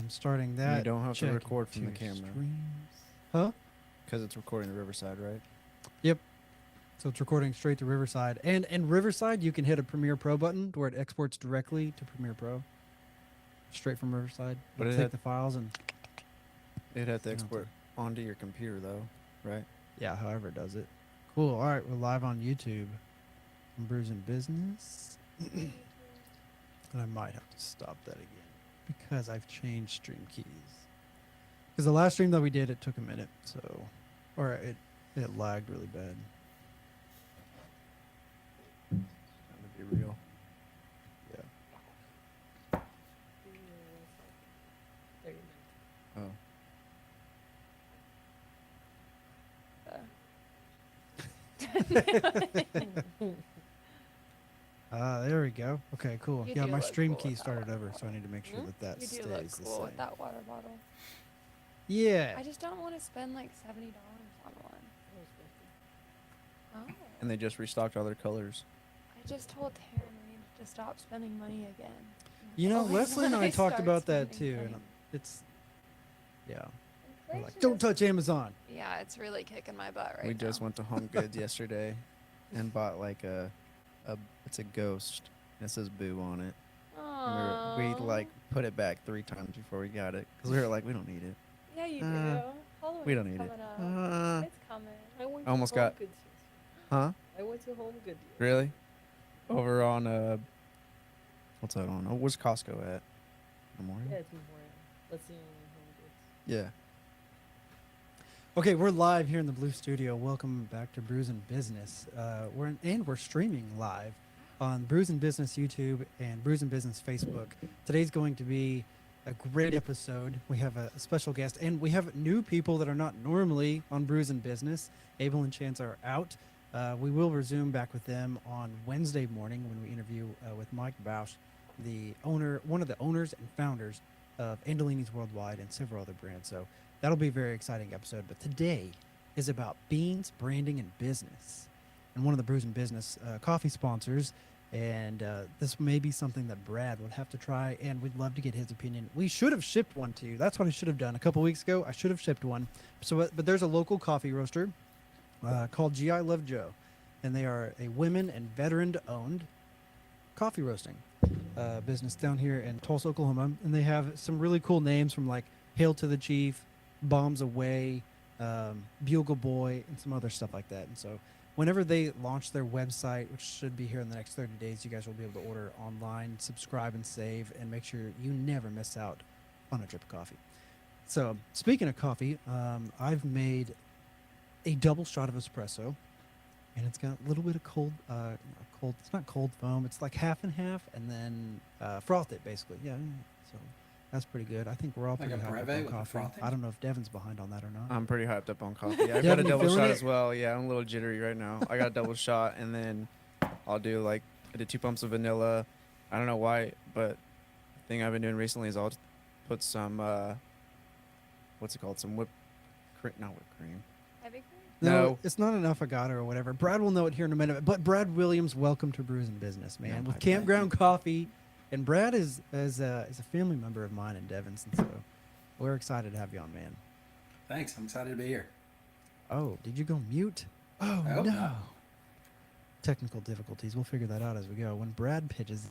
I'm starting that. You don't have to Check record from the two camera. streams. Huh? Because it's recording the Riverside, right? Yep. So it's recording straight to Riverside. And in Riverside, you can hit a Premiere Pro button where it exports directly to Premiere Pro. Straight from Riverside. But It'll take the files and... It'd have to You don't have export onto your computer, though, right? Yeah, however it does it. Cool. All right, we're live on YouTube. On Brews and Business. And I might have to stop that again because I've changed stream keys. Because the last stream that we did, it took a minute, so... Or it lagged really bad. That would be real. Yeah. Oh. There we go. Okay, cool. You Yeah, do my look stream cool key with that started water over, so I need to make sure bottle. that that You stays do look the cool same. with that water bottle. Yeah. I just don't want to spend like $70 on one. Oh. And they just restocked all their colors. I just told Taryn we need to stop spending money again. You know, Always Leslie and when I talked start about that spending too, and money. it's... Yeah. We're like, Inflation don't is- touch Amazon. Yeah, it's really kicking my butt right now. We just went to Home Goods yesterday and bought like it's a ghost. And it says boo on it. And we Aww. like put it back 3 times before we got it. Because we were like, we don't need it. Yeah, you Uh, do. Halloween's we don't need it. coming up. It's coming. I went Almost to Home got- Goods. Huh? I went to Home Goods. Really? Over on, what's that on? Oh, where's Costco at? Memorial? Yeah, it's Memorial. That's the only Home Goods. Yeah. Okay, we're live here in the Blue Studio. Welcome back to Brews and Business. We're streaming live on Brews and Business YouTube and Brews and Business Facebook. Today's going to be a great episode. We have a special guest, and we have new people that are not normally on Brews and Business. Abel and Chance are out. We will resume back with them on Wednesday morning when we interview with Mike Bausch, one of the owners and founders of Andolini's Worldwide and several other brands. So that'll be a very exciting episode. But today is about beans, branding, and business. And one of the Brews and Business coffee sponsors. And this may be something that Brad would have to try, and we'd love to get his opinion. We should have shipped one to you. That's what I should have done. A couple weeks ago, I should have shipped one. So, but there's a local coffee roaster called GI Love Joe. And they are a women and veteran-owned coffee roasting business down here in Tulsa, Oklahoma. And they have some really cool names from like Hail to the Chief, Bombs Away, Bugle Boy, and some other stuff like that. And so whenever they launch their website, which should be here in the next 30 days, you guys will be able to order online, subscribe and save, and make sure you never miss out on a drip of coffee. So speaking of coffee, I've made a double shot of espresso, and it's got a little bit of it's not cold foam, it's like half and half, and then froth it basically. Yeah, so that's pretty good. I think we're all Like pretty a hyped up brevet on with the coffee. frosting? I don't know if Devin's behind on that or not. I'm pretty hyped up on coffee. I've got Devin, a you double feeling shot it? as well. Yeah, I'm a little jittery right now. I got a double shot, and then I'll do like, I did 2 pumps of vanilla. I don't know why, but the thing I've been doing recently is I'll put some, what's it called? Some not whipped cream. Heavy cream? No. It's not enough agata or whatever. Brad will know it here in a minute. But Brad Williams, welcome to Brews and Business, man. Yeah, with hi, Campground Coffee, and Brad is a family member of mine and Devin's, and so we're excited to have you on, man. Thanks. I'm excited to be here. Oh, did you go mute? Oh I hope no. not. Technical difficulties. We'll figure that out as we go. When Brad pitches,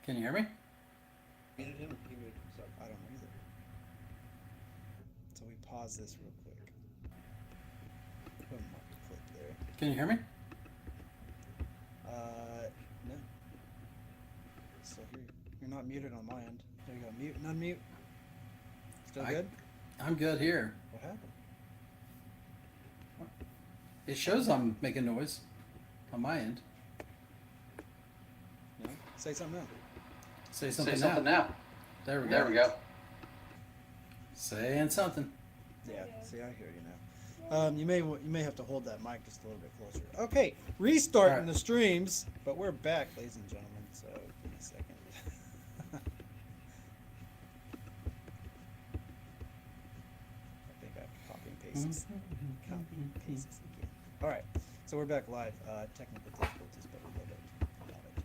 Can you hear me? I don't either. So we pause this real quick. Put a marker clip there. Can you hear me? No. So you're not muted on my end. There you go. Mute and unmute. Still good? I'm good here. What happened? It shows I'm making noise on my end. No. Say something else. Say something now. There we go. Saying something. Yeah. See, I hear you now. You may have to hold that mic just a little bit closer. Okay, restarting All right. the streams, but we're back, ladies and gentlemen. So give me a second. I think I copy and paste this. Copy and paste this again. All right, so we're back live. Technical difficulties, but we love it. Love it.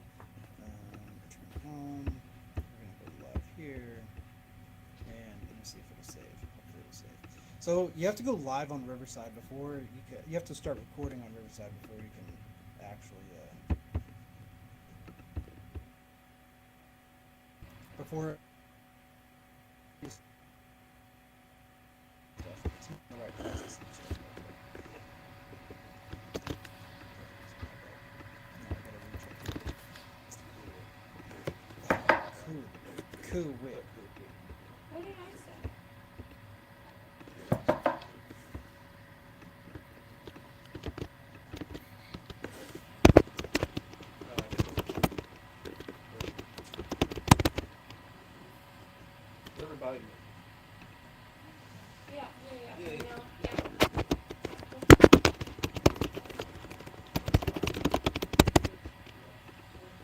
Return home. We're gonna So you have to go live on Riverside before you can. You have to start recording on Riverside before you can actually. Before. It's not the right process. Cool whip. What did I say? Everybody. Yeah. Yeah. You know, yeah.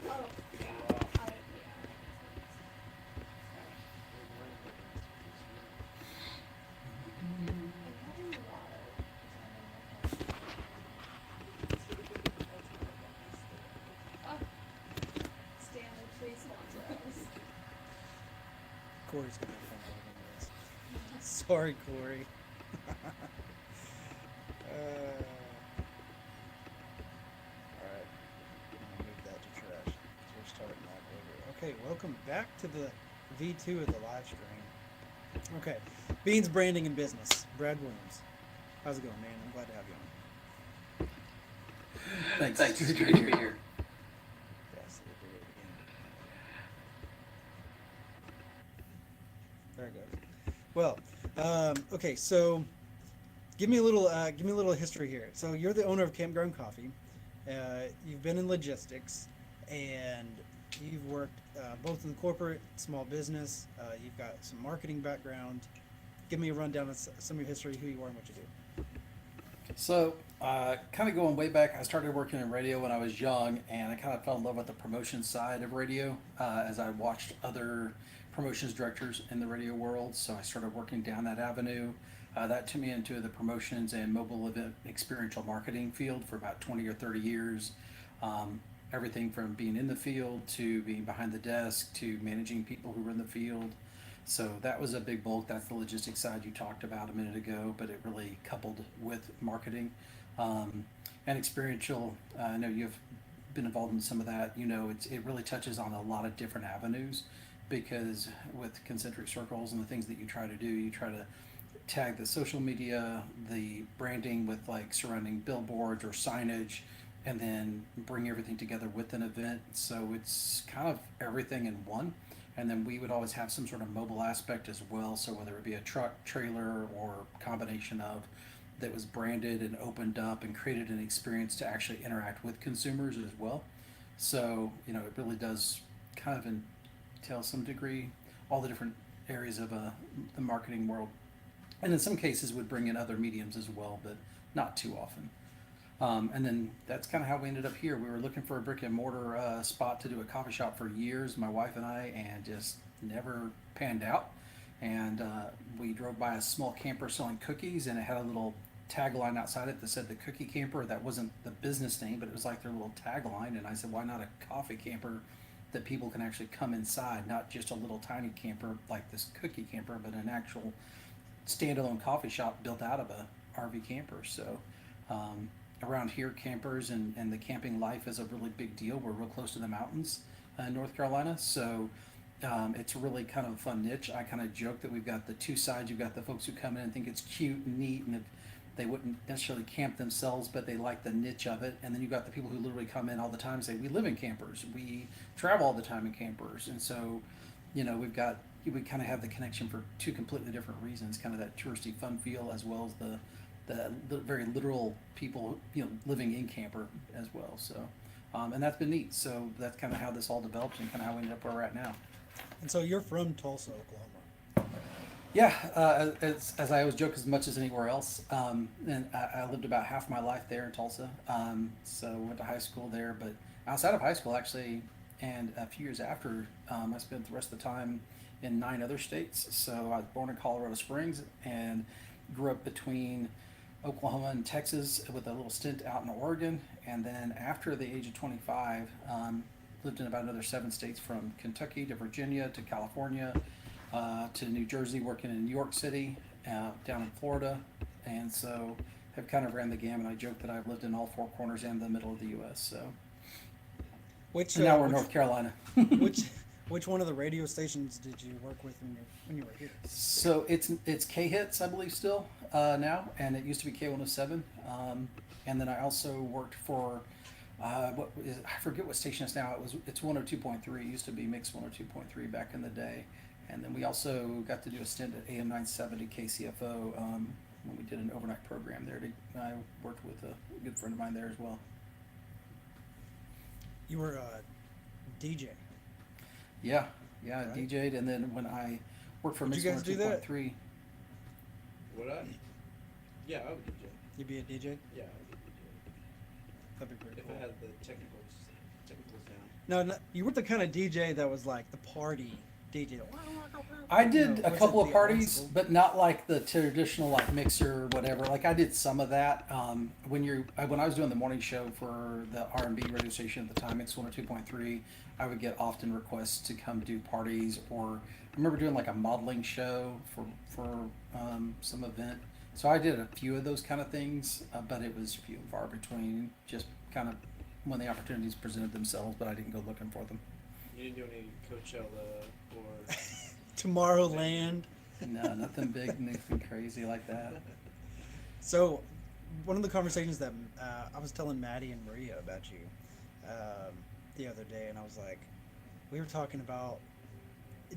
Oh, yeah. Stanley, please sponsor us. Corey's gonna have fun editing this. Sorry, Corey. Alright. I'm gonna move that to trash. 'Cause we're starting that over. Okay, welcome back to the V2 of the live stream. Okay. Beans Branding and Business. Brad Williams. How's it going, man? I'm glad to have you on. Thanks. It's great to be here. Yes, we'll do it again. There it goes. Well, okay, so give me a little history here. So you're the owner of Campground Coffee. You've been in logistics, and you've worked both in corporate, small business. You've got some marketing background. Give me a rundown of some of your history, who you are, and what you do. So, kind of going way back, I started working in radio when I was young, and I kind of fell in love with the promotion side of radio as I watched other promotions directors in the radio world. So I started working down that avenue. That took me into the promotions and mobile event experiential marketing field for about 20 or 30 years. Everything from being in the field to being behind the desk to managing people who were in the field. So that was a big bulk. That's the logistics side you talked about a minute ago, but it really coupled with marketing and experiential. I know you've been involved in some of that. You know, it really touches on a lot of different avenues because with concentric circles and the things that you try to do, you try to tag the social media, the branding with like surrounding billboards or signage, and then bring everything together with an event. So it's kind of everything in one. And then we would always have some sort of mobile aspect as well. So whether it be a truck, trailer, or combination of that was branded and opened up and created an experience to actually interact with consumers as well. So, you know, it really does kind of entail some degree all the different areas of the marketing world. And in some cases would bring in other mediums as well, but not too often. And then that's kind of how we ended up here. We were looking for a brick and mortar spot to do a coffee shop for years, my wife and I, and just never panned out. And we drove by a small camper selling cookies, and it had a little tagline outside it that said the Cookie Camper. That wasn't the business name, but it was like their little tagline. And I said, why not a coffee camper that people can actually come inside, not just a little tiny camper like this Cookie Camper, but an actual standalone coffee shop built out of a RV camper. So around here, campers and the camping life is a really big deal. We're real close to the mountains in North Carolina, so it's really kind of a fun niche. I kind of joke that we've got the two sides. You've got the folks who come in and think it's cute and neat, and they wouldn't necessarily camp themselves, but they like the niche of it. And then you've got the people who literally come in all the time and say, we live in campers, we travel all the time in campers. And so, you know, we kind of have the connection for two completely different reasons, kind of that touristy fun feel as well as the very literal people, you know, living in camper as well. So, and that's been neat. So that's kind of how this all developed and kind of how we ended up where we're at now. And so you're from Tulsa, Oklahoma. Yeah, as I always joke, as much as anywhere else. And I lived about half my life there in Tulsa. So went to high school there, but outside of high school, actually, and a few years after, I spent the rest of the time in 9 other states. So I was born in Colorado Springs and grew up between Oklahoma and Texas with a little stint out in Oregon. And then after the age of 25, lived in about another 7 states, from Kentucky to Virginia to California to New Jersey, working in New York City. down in Florida, and so have kind of ran the gamut. I joke that I've lived in all four corners and the middle of the U.S. So, Which and now we're in which, North Carolina. which which one of the radio stations did you work with when you were here? So it's K Hits, I believe, still now, and it used to be K107. And then I also worked for I forget what station it's now. It's 102.3. It used to be Mix 102.3 back in the day. And then we also got to do a stint at AM 970 KCFO when we did an overnight program there. I worked with a good friend of mine there as well. You were a DJ. Yeah, I Right. DJ'd, and then when I worked for Would Mix you guys do that? 102.3. Would I? Yeah, I would DJ. You'd be a DJ. Yeah, I would DJ. That'd be pretty If cool. I had the technicals down. No, you weren't the kind of DJ that was like the party DJ. I did a was couple it of the parties, old school? but not like the traditional like mixer or whatever. Like I did some of that when I was doing the morning show for the R&B radio station at the time, Mix 102.3. I would get often requests to come do parties, or I remember doing like a modeling show for some event. So I did a few of those kind of things, but it was few and far between. Just kind of when the opportunities presented themselves, but I didn't go looking for them. You didn't do any Coachella or Tomorrowland. No, nothing big, nothing crazy like that. So, one of the conversations that I was telling Maddie and Maria about you the other day, and I was like, we were talking about,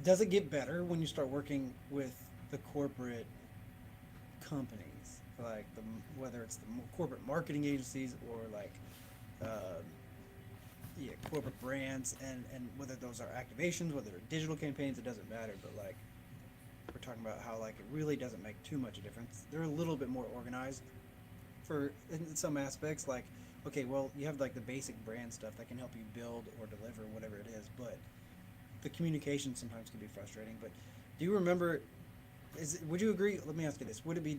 does it get better when you start working with the corporate companies, like whether it's the corporate marketing agencies or like corporate brands, and whether those are activations, whether they're digital campaigns, it doesn't matter. But like we're talking about how like it really doesn't make too much of a difference. They're a little bit more organized in some aspects. Like, okay, well, you have like the basic brand stuff that can help you build or deliver whatever it is, but the communication sometimes can be frustrating. But do you remember? Would you agree? Let me ask you this: would it be,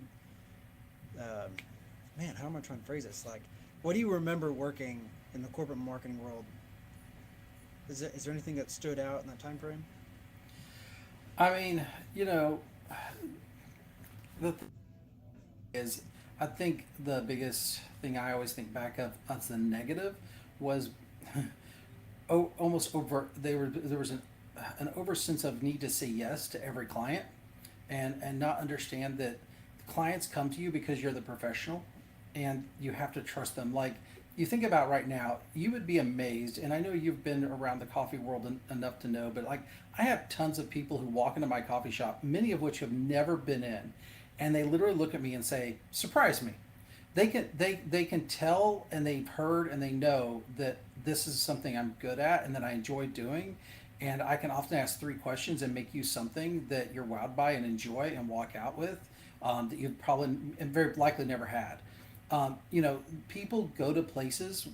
man? How am I trying to phrase this? Like, what do you remember working in the corporate marketing world? Is there anything that stood out in that time frame? I mean, the th- is I think the biggest thing I always think back of as the negative was almost over. There was an over sense of need to say yes to every client, and not understand that clients come to you because you're the professional, and you have to trust them. Like you think about right now, you would be amazed, and I know you've been around the coffee world enough to know, but like I have tons of people who walk into my coffee shop, many of which have never been in, and they literally look at me and say, "Surprise me." They can tell, and they've heard, and they know that this is something I'm good at and that I enjoy doing, and I can often ask 3 questions and make you something that you're wowed by and enjoy and walk out with that you've probably and very likely never had. People go to places,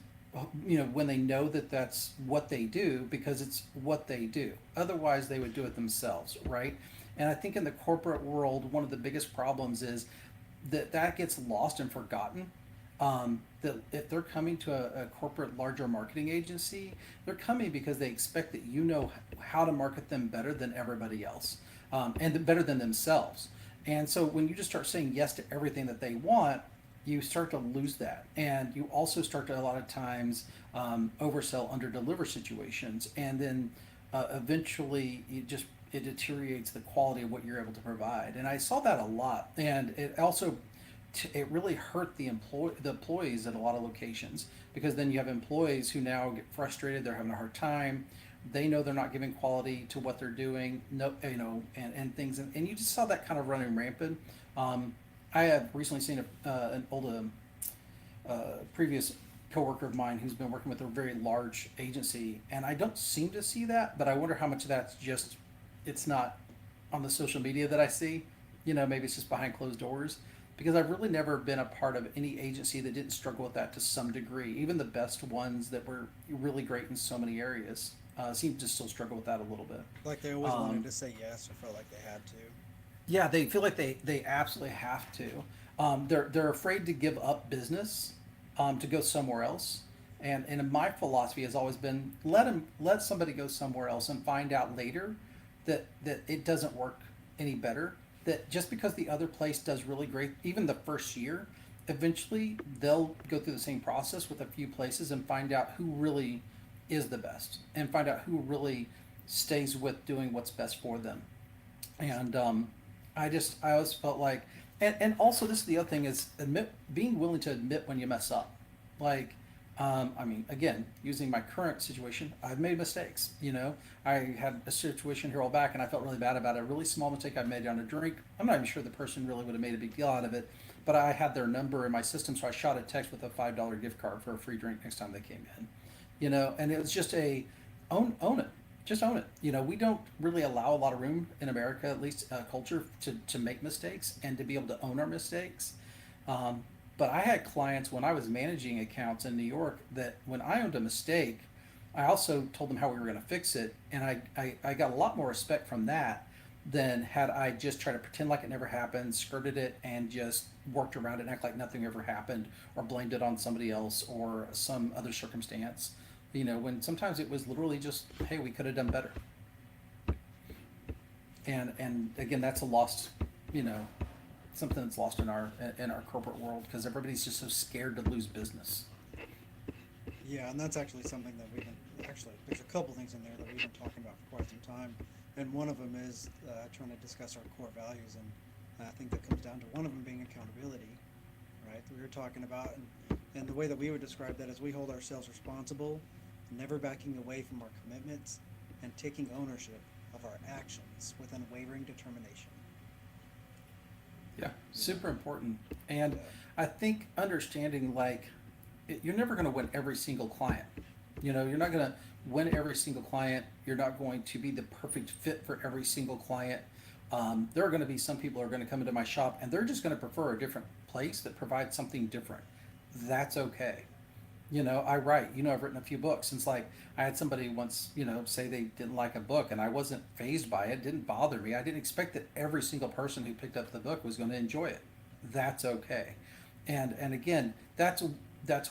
when they know that that's what they do because it's what they do. Otherwise, they would do it themselves, right? And I think in the corporate world, one of the biggest problems is that gets lost and forgotten. That if they're coming to a corporate larger marketing agency, they're coming because they expect that you know how to market them better than everybody else, and better than themselves. And so when you just start saying yes to everything that they want, you start to lose that, and you also start to a lot of times oversell, underdeliver situations, and then eventually it deteriorates the quality of what you're able to provide. And I saw that a lot, and it also it really hurt the employees at a lot of locations, because then you have employees who now get frustrated, they're having a hard time, they know they're not giving quality to what they're doing, and things, and you just saw that kind of running rampant. I have recently seen an old previous coworker of mine who's been working with a very large agency, and I don't seem to see that, but I wonder how much of that's just it's not on the social media that I see. Maybe it's just behind closed doors, because I've really never been a part of any agency that didn't struggle with that to some degree. Even the best ones that were really great in so many areas seem to still struggle with that a little bit. Like they always wanted to say yes or felt like they had to. Yeah, they feel like they absolutely have to. They're afraid to give up business to go somewhere else. And my philosophy has always been let somebody go somewhere else and find out later that it doesn't work any better. that just because the other place does really great, even the first year, eventually they'll go through the same process with a few places and find out who really is the best and find out who really stays with doing what's best for them. And I always felt like, and also this is the other thing is being willing to admit when you mess up. Like, I mean, again, using my current situation, I've made mistakes. You know, I had a situation here all back, and I felt really bad about it. A really small mistake I made on a drink. I'm not even sure the person really would have made a big deal out of it, but I had their number in my system, so I shot a text with a $5 gift card for a free drink next time they came in. You know, and it was just a own it. Just own it. You know, we don't really allow a lot of room in America, at least culture, to make mistakes and to be able to own our mistakes. But I had clients when I was managing accounts in New York that when I owned a mistake, I also told them how we were going to fix it. And I got a lot more respect from that than had I just tried to pretend like it never happened, skirted it, and just worked around it and act like nothing ever happened or blamed it on somebody else or some other circumstance. You know, when sometimes it was literally just, hey, we could have done better. And again, that's a lost, you know, something that's lost in our corporate world because everybody's just so scared to lose business. Yeah, and that's actually something that we've been, actually, there's a couple things in there that we've been talking about for quite some time. And one of them is trying to discuss our core values. And I think that comes down to one of them being accountability, right? That we were talking about. And the way that we would describe that is we hold ourselves responsible, never backing away from our commitments, and taking ownership of our actions with unwavering determination. Yeah, super important. And I think understanding you're never going to win every single client. You know, you're not going to win every single client. You're not going to be the perfect fit for every single client. There are going to be some people who are going to come into my shop and they're just going to prefer a different place that provides something different. That's okay. You know, I write, you know, I've written a few books. And it's like, I had somebody once, you know, say they didn't like a book and I wasn't fazed by it. It didn't bother me. I didn't expect that every single person who picked up the book was going to enjoy it. That's okay. And again, that's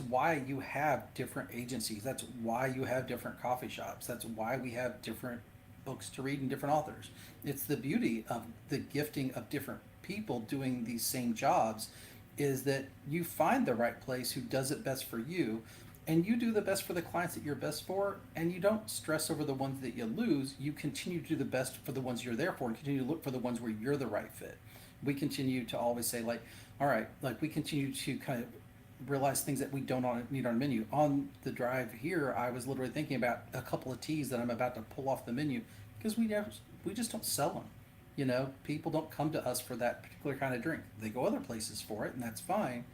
why you have different agencies. That's why you have different coffee shops. That's why we have different books to read and different authors. It's the beauty of the gifting of different people doing these same jobs is that you find the right place who does it best for you and you do the best for the clients that you're best for and you don't stress over the ones that you lose. You continue to do the best for the ones you're there for and continue to look for the ones where you're the right fit. We continue to always say like, all right, like we continue to kind of realize things that we don't need on the menu. On the drive here, I was literally thinking about a couple of teas that I'm about to pull off the menu because we just don't sell them. You know, people don't come to us for that particular kind of drink. They go other places for it, and that's fine.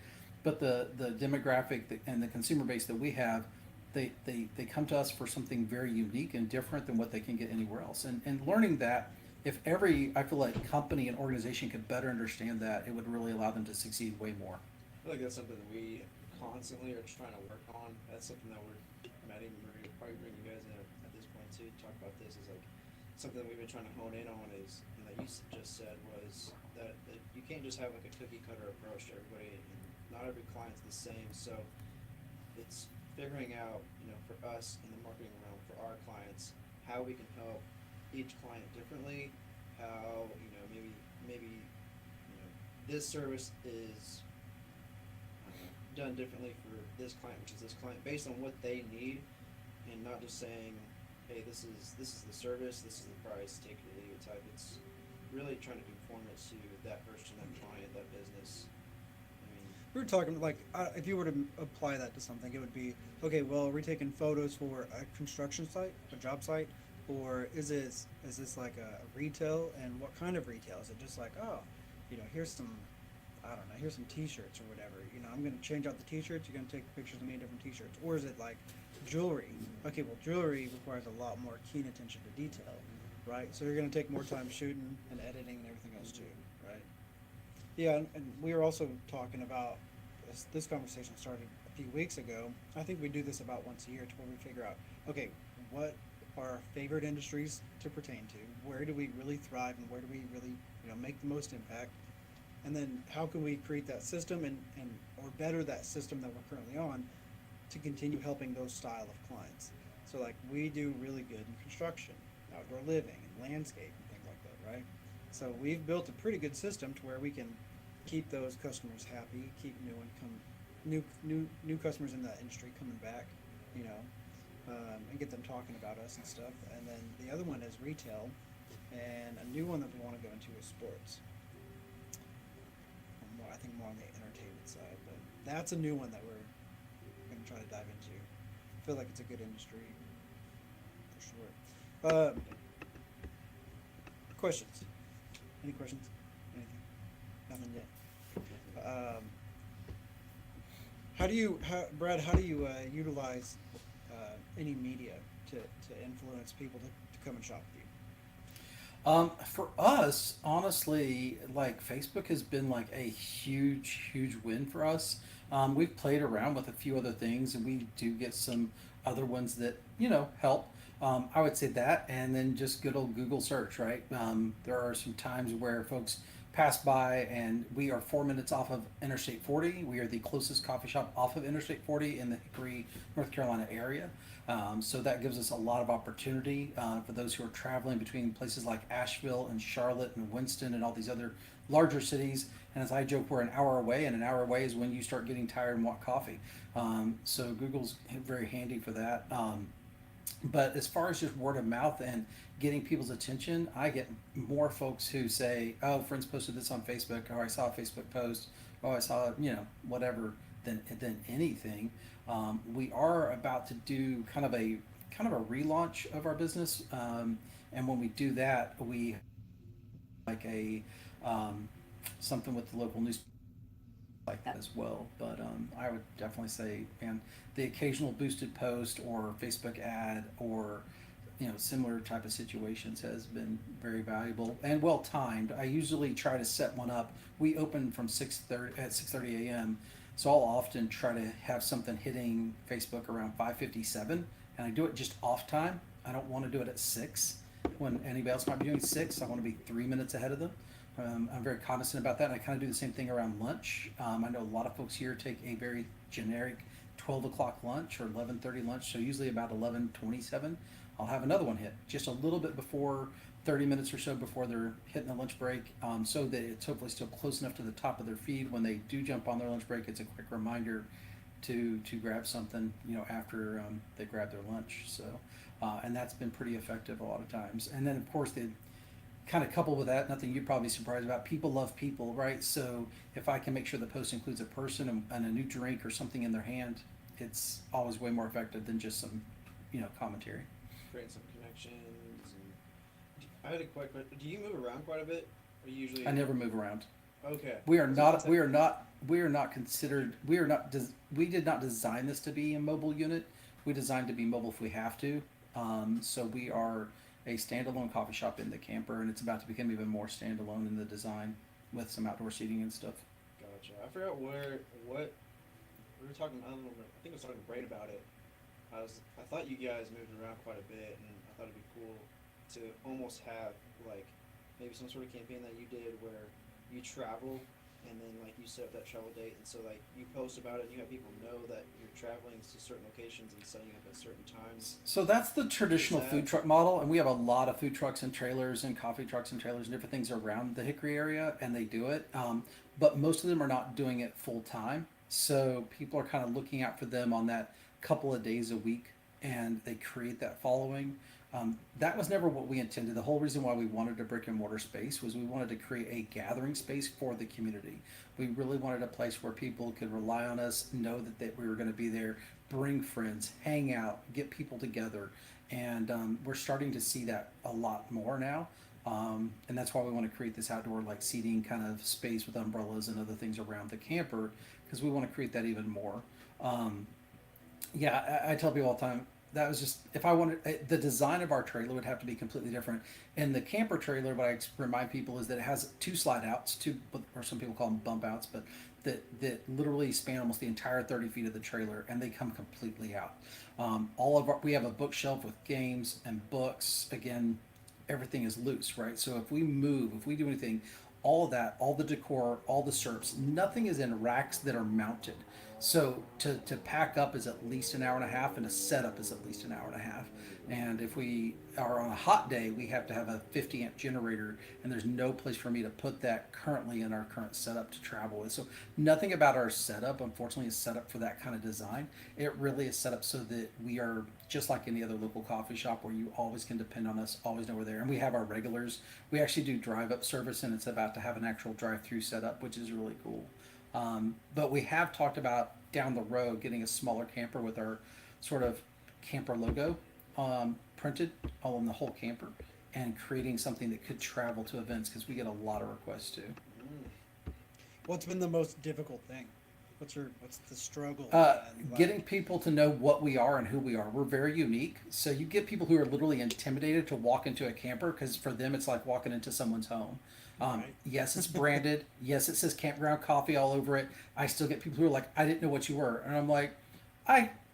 But the demographic and the consumer base that we have, they come to us for something very unique and different than what they can get anywhere else. And learning that, if I feel like company and organization could better understand that, it would really allow them to succeed way more. I feel like that's something that we constantly are just trying to work on. That's something that Maddie and Marie will probably bring you guys in at this point too. Talk about this is like something that we've been trying to hone in on is, and that you just said was that you can't just have like a cookie cutter approach to everybody, and not every client's the same. So it's figuring out, you know, for us in the marketing realm, for our clients, how we can help each client differently. How, you know, maybe you know, this service is done differently for this client, which is this client, based on what they need, and not just saying, hey, this is the service, this is the price, take it or leave it type. It's really trying to conform it to that person, that client, that business. I mean, We were talking like if you were to apply that to something, it would be okay. Well, are we taking photos for a construction site, a job site, or is this like a retail? And what kind of retail? Is it just like, oh, you know, here's some, I don't know, here's some T-shirts or whatever. You know, I'm going to change out the T-shirts. You're going to take pictures of me in different T-shirts, or is it like jewelry? Okay, well, jewelry requires a lot more keen attention to detail, right? So you're going to take more time shooting and editing and everything else too, right? Yeah, and we were also talking about this conversation started a few weeks ago. I think we do this about once a year to where we figure out, okay, what are our favorite industries to pertain to? Where do we really thrive and where do we really, you know, make the most impact? And then how can we create that system and or better that system that we're currently on to continue helping those style of clients? So like we do really good in construction, outdoor living, and landscape and things like that, right? So we've built a pretty good system to where we can keep those customers happy, keep new customers in that industry coming back, you know, and get them talking about us and stuff. And then the other one is retail, and a new one that we want to go into is sports. I think more on the entertainment side, but that's a new one that we're going to try to dive into. I feel like it's a good industry for sure. Questions? Any questions? Anything? Nothing yet. Brad? How do you utilize any media to influence people to come and shop with you? For us, honestly, like Facebook has been like a huge win for us. We've played around with a few other things, and we do get some other ones that help. I would say that, and then just good old Google search, right? There are some times where folks pass by, and we are 4 minutes off of Interstate 40. We are the closest coffee shop off of Interstate 40 in the Hickory, North Carolina area. So that gives us a lot of opportunity for those who are traveling between places like Asheville and Charlotte and Winston and all these other larger cities. And as I joke, we're an hour away, and an hour away is when you start getting tired and want coffee. So Google's very handy for that. But as far as just word of mouth and getting people's attention, I get more folks who say, "Oh, friends posted this on Facebook," or "I saw a Facebook post," or "I saw whatever." Than anything, we are about to do kind of a relaunch of our business, and when we do that, we like a something with the local news like that as well. But I would definitely say, man, the occasional boosted post or Facebook ad or similar type of situations has been very valuable and well timed. I usually try to set one up. We open from 6:30 a.m. So I'll often try to have something hitting Facebook around 5:57, and I do it just off time. I don't want to do it at 6 when anybody else might be doing 6. I want to be 3 minutes ahead of them. I'm very cognizant about that, and I kind of do the same thing around lunch. I know a lot of folks here take a very generic 12 o'clock lunch or 11:30 lunch, so usually about 11:27, I'll have another one hit just a little bit before 30 minutes or so before they're hitting the lunch break, so that it's hopefully still close enough to the top of their feed when they do jump on their lunch break. It's a quick reminder to grab something after they grab their lunch. So and that's been pretty effective a lot of times. And then of course the kind of coupled with that, nothing you'd probably be surprised about, people love people, right? So if I can make sure the post includes a person and a new drink or something in their hand, it's always way more effective than just some commentary. Create some connections. I had a quick question. Do you move around quite a bit? Or usually? I never move around. Okay. We are not considered. We did not design this to be a mobile unit. We designed to be mobile if we have to. So we are a standalone coffee shop in the camper, and it's about to become even more standalone in the design with some outdoor seating and stuff. Gotcha. I forgot what we were talking. I don't know. I think I was talking to Braid about it. I thought you guys moved around quite a bit, and I thought it'd be cool to almost have like maybe some sort of campaign that you did where you travel and then like you set up that travel date, and so like you post about it and you have people know that you're traveling to certain locations and setting up at certain times. So that's the traditional food truck model, and we have a lot of food trucks and trailers and coffee trucks and trailers and different things around the Hickory area, and they do it, but most of them are not doing it full time. So people are kind of looking out for them on that couple of days a week, and they create that following. That was never what we intended. The whole reason why we wanted a brick and mortar space was we wanted to create a gathering space for the community. We really wanted a place where people could rely on us, know that we were going to be there, bring friends, hang out, get people together. And we're starting to see that a lot more now. And that's why we want to create this outdoor like seating kind of space with umbrellas and other things around the camper, because we want to create that even more. I tell people all the time, that was just, if I wanted, the design of our trailer would have to be completely different. And the camper trailer, what I remind people is that it has two slide outs, or some people call them bump outs, but that literally span almost the entire 30 feet of the trailer, and they come completely out. We have a bookshelf with games and books. Again, everything is loose, right? So if we do anything, all of that, all the decor, all the syrups, nothing is in racks that are mounted. So to pack up is at least an hour and a half, and to set up is at least an hour and a half. And if we are on a hot day, we have to have a 50 amp generator, and there's no place for me to put that currently in our current setup to travel with. So nothing about our setup, unfortunately, is set up for that kind of design. It really is set up so that we are just like any other local coffee shop where you always can depend on us, always know we're there. And we have our regulars. We actually do drive up service, and it's about to have an actual drive through setup, which is really cool. But we have talked about down the road getting a smaller camper with our sort of camper logo printed all on the whole camper, and creating something that could travel to events, because we get a lot of requests too. What's been the most difficult thing? What's the struggle? Getting people to know what we are and who we are. We're very unique. So you get people who are literally intimidated to walk into a camper, because for them it's like walking into someone's home. Right. Yes, it's branded. Yes, it says Campground Coffee all over it. I still get people who are like, I didn't know what you were. And I'm like,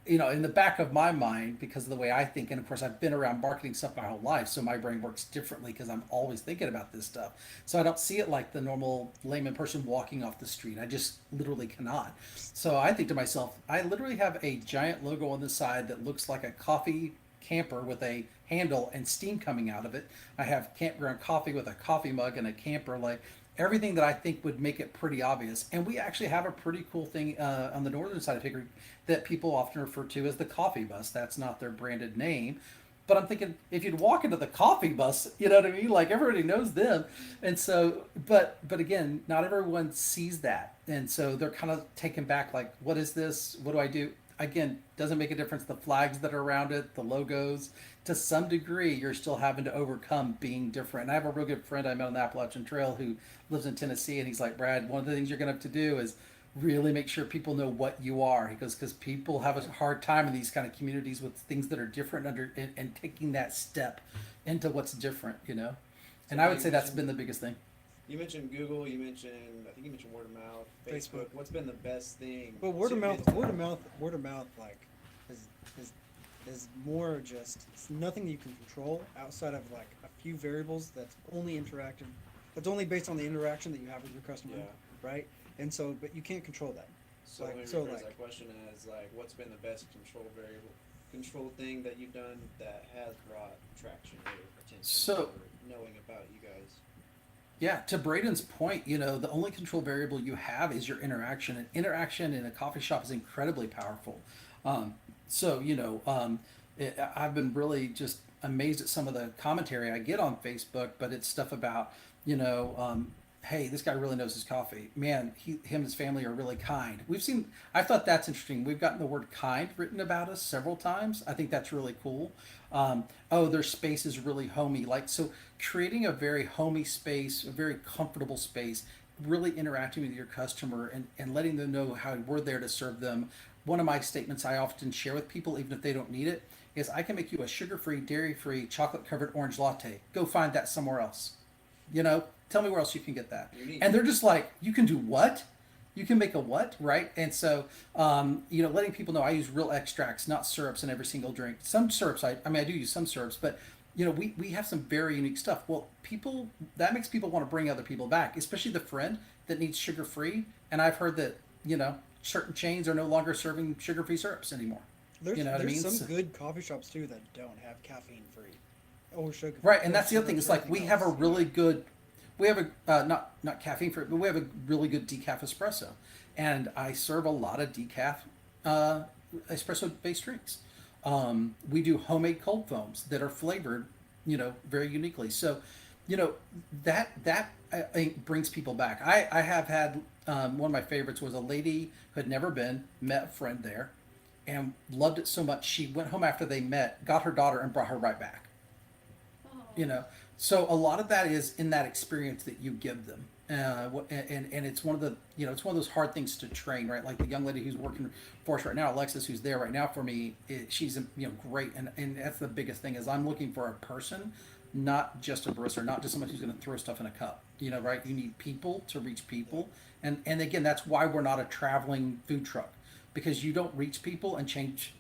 in the back of my mind, because of the way I think, and of course I've been around marketing stuff my whole life, so my brain works differently because I'm always thinking about this stuff. So I don't see it like the normal layman person walking off the street. I just literally cannot. So I think to myself, I literally have a giant logo on the side that looks like a coffee camper with a handle and steam coming out of it. I have Campground Coffee with a coffee mug and a camper, like everything that I think would make it pretty obvious. And we actually have a pretty cool thing on the northern side of Hickory that people often refer to as the coffee bus. That's not their branded name. But I'm thinking, if you'd walk into the coffee bus, you know what I mean? Like, everybody knows them. And so, but again, not everyone sees that. And so they're kind of taken back, like, what is this? What do I do? Again, doesn't make a difference. The flags that are around it, the logos, to some degree, you're still having to overcome being different. And I have a real good friend I met on the Appalachian Trail who lives in Tennessee, and he's like, Brad, one of the things you're going to have to do is really make sure people know what you are. He goes, because people have a hard time in these kind of communities with things that are different and taking that step into what's different, And I would say that's been the biggest thing. You mentioned Google. I think you mentioned word of mouth, Facebook. What's been the best thing? Well, word of mouth, like, is more just, it's nothing you can control outside of like a few variables that's only interactive. That's only based on the interaction that you have with your customer, right? And so, but you can't control that. So let me rephrase that question as like, what's been the best control thing that you've done that has brought traction or attention? So, knowing about you guys. Yeah, to Braden's point, the only control variable you have is your interaction, and interaction in a coffee shop is incredibly powerful. I've been really just amazed at some of the commentary I get on Facebook, but it's stuff about, hey, this guy really knows his coffee. Man, him and his family are really kind. I thought that's interesting. We've gotten the word kind written about us several times. I think that's really cool. Their space is really homey. So creating a very homey space, a very comfortable space, really interacting with your customer and letting them know how we're there to serve them. One of my statements I often share with people, even if they don't need it, is I can make you a sugar-free, dairy-free, chocolate-covered orange latte. Go find that somewhere else. Tell me where else you can get that. And they're just like, you can do what? You can make a what, right? And so, letting people know I use real extracts, not syrups in every single drink. Some syrups, I do use some syrups, but we have some very unique stuff. Well, that makes people want to bring other people back, especially the friend that needs sugar-free. And I've heard that, certain chains are no longer serving sugar-free syrups anymore. There's some good coffee shops too that don't have caffeine free or sugar. Right, and that's the other thing. It's like we have a really good, not caffeine free, but we have a really good decaf espresso, and I serve a lot of decaf espresso-based drinks. We do homemade cold foams that are flavored, very uniquely. So, that I think brings people back. I have had one of my favorites was a lady who had never been, met a friend there, and loved it so much she went home after they met, got her daughter, and brought her right back. So a lot of that is in that experience that you give them, and it's one of the it's one of those hard things to train, right? Like the young lady who's working for us right now, Alexis, who's there right now for me, she's great, and that's the biggest thing is I'm looking for a person, not just a barista, not just someone who's going to throw stuff in a cup, right? You need people to reach people, and again, that's why we're not a traveling food truck, because you don't reach people and change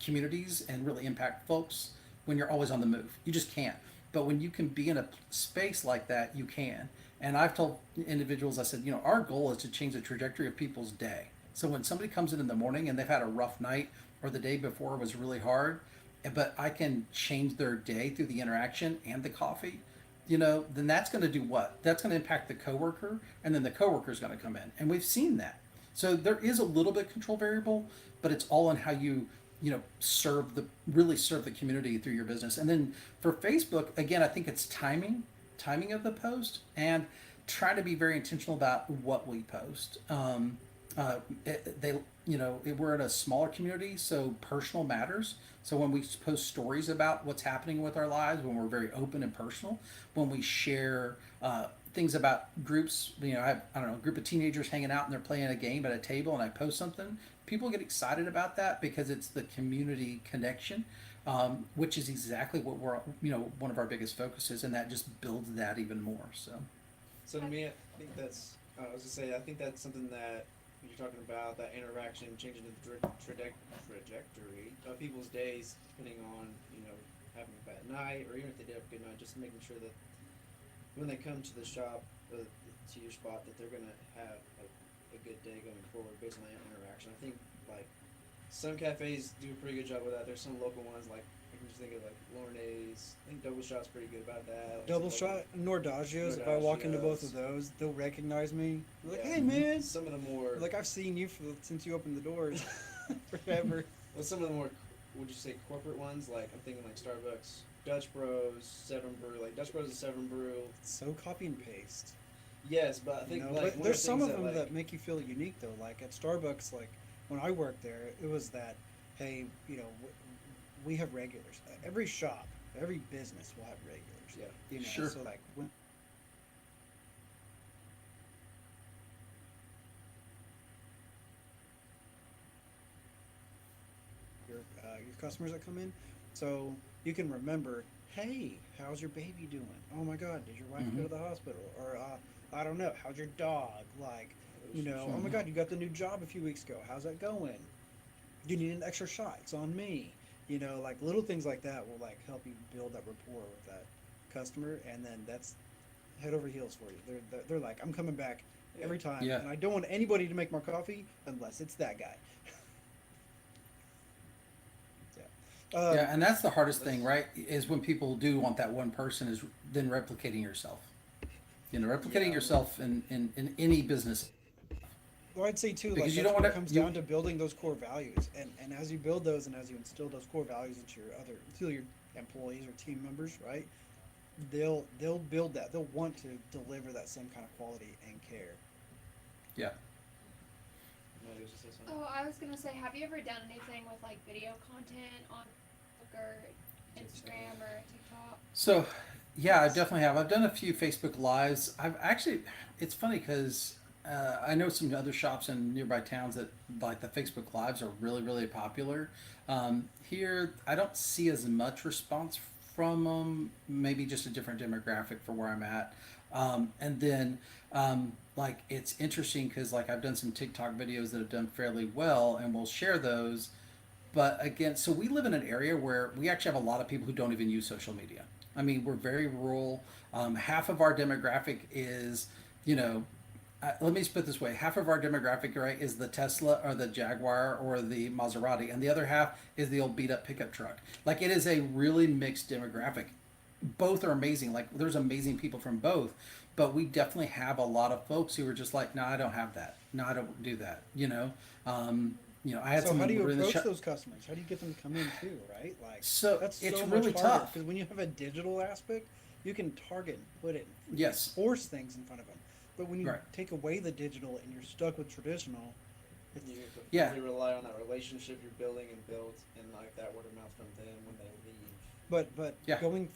communities and really impact folks when you're always on the move. You just can't. But when you can be in a space like that, you can. And I've told individuals, I said, our goal is to change the trajectory of people's day. So when somebody comes in the morning and they've had a rough night or the day before was really hard, but I can change their day through the interaction and the coffee, you know, then that's going to do what? That's going to impact the coworker, and then the coworker is going to come in, and we've seen that. So there is a little bit control variable, but it's all on how you, you know, really serve the community through your business. And then for Facebook, again, I think it's timing of the post, and try to be very intentional about what we post. They, you know, we're in a smaller community, so personal matters. So when we post stories about what's happening with our lives, when we're very open and personal, when we share things about groups, you know, I don't know, a group of teenagers hanging out and they're playing a game at a table, and I post something, people get excited about that because it's the community connection, which is exactly what we're, you know, one of our biggest focuses, and that just builds that even more. So. So to me, I think that's. I was gonna say, I think that's something that you're talking about, that interaction, changing the trajectory of people's days, depending on, you know, having a bad night, or even if they did have a good night, just making sure that when they come to the shop, to your spot, that they're gonna have a good day going forward based on that interaction. I think like some cafes do a pretty good job with that. There's some local ones, like I can just think of like Lornay's. I think Double Shot's pretty good about that. Like Double some Shot, Nordaggio's. If I walk into both of those, they'll recognize me. They're like, Yeah. hey man, Some of the more like I've seen you since you opened the doors, forever. well, some of the more, would you say corporate ones? Like I'm thinking like Starbucks, Dutch Bros, Severn Brew. Like Dutch Bros is Severn Brew. So copy and paste. Yes, but I You think know? like But one there's of the some things of them like, that make you feel unique though. Like at Starbucks, like when I worked there, it was that, hey, you know, we have regulars. Every shop, every business will have regulars. Yeah. You know, Sure. so like when your customers that come in, so you can remember, hey, how's your baby doing? Oh my God, did your wife go to the hospital? Or I don't know, how's your dog? Like, you know, oh my God, you got the new job a few weeks ago. How's that going? You need an extra shot. It's on me. You know, like little things like that will like help you build that rapport with that customer, and then that's head over heels for you. They're like, I'm coming back every time, Yeah. and I don't want anybody to make more coffee unless it's that guy. Yeah. Yeah, and that's the hardest thing, right? Is when people do want that one person, is then replicating yourself. You know, replicating Yeah. yourself in any business. Well, I'd say too, like Because you that's don't where wanna- it comes you- down to building those core values, and as you build those, and as you instill those core values into your employees or team members, right? They'll build that. They'll want to deliver that same kind of quality and care. Yeah. Maddie was just saying something. Oh, I was gonna say, have you ever done anything with like video content on Facebook or Instagram or TikTok? So, yeah, I definitely have. I've done a few Facebook Lives. I've actually, it's funny because I know some other shops in nearby towns that like the Facebook Lives are really, really popular. Here, I don't see as much response from them. Maybe just a different demographic for where I'm at. And then, like, it's interesting because like I've done some TikTok videos that have done fairly well, and we'll share those. But again, so we live in an area where we actually have a lot of people who don't even use social media. I mean, we're very rural. Half of our demographic is, you know, let me just put it this way: half of our demographic, right, is the Tesla or the Jaguar or the Maserati, and the other half is the old beat-up pickup truck. Like, it is a really mixed demographic. Both are amazing. Like, there's amazing people from both, but we definitely have a lot of folks who are just like, no, I don't have that. No, I don't do that. You know, I had So some. how do you in the approach shop- those customers? How do you get them to come in too, right? Like So that's it's so really much harder tough. because when you have a digital aspect, you can target and put it, Yes. force things in front of them. But when you Right. take away the digital and you're stuck with traditional, You Yeah. really rely on that relationship you're building and built, and like that word of mouth from them when they leave. but Yeah. going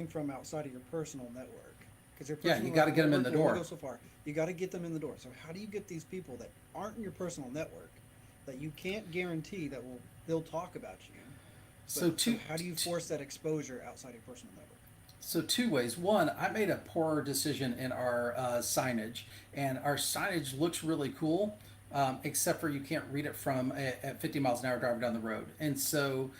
from outside of your personal network, because your Yeah, personal you gotta get 'em in network the will only door. go so far. You got to get them in the door. So how do you get these people that aren't in your personal network, that you can't guarantee that they'll talk about you? So how do you force that exposure outside your personal network? So two ways. One, I made a poor decision in our signage, and our signage looks really cool, except for you can't read it from at 50 miles an hour driving down the road. And so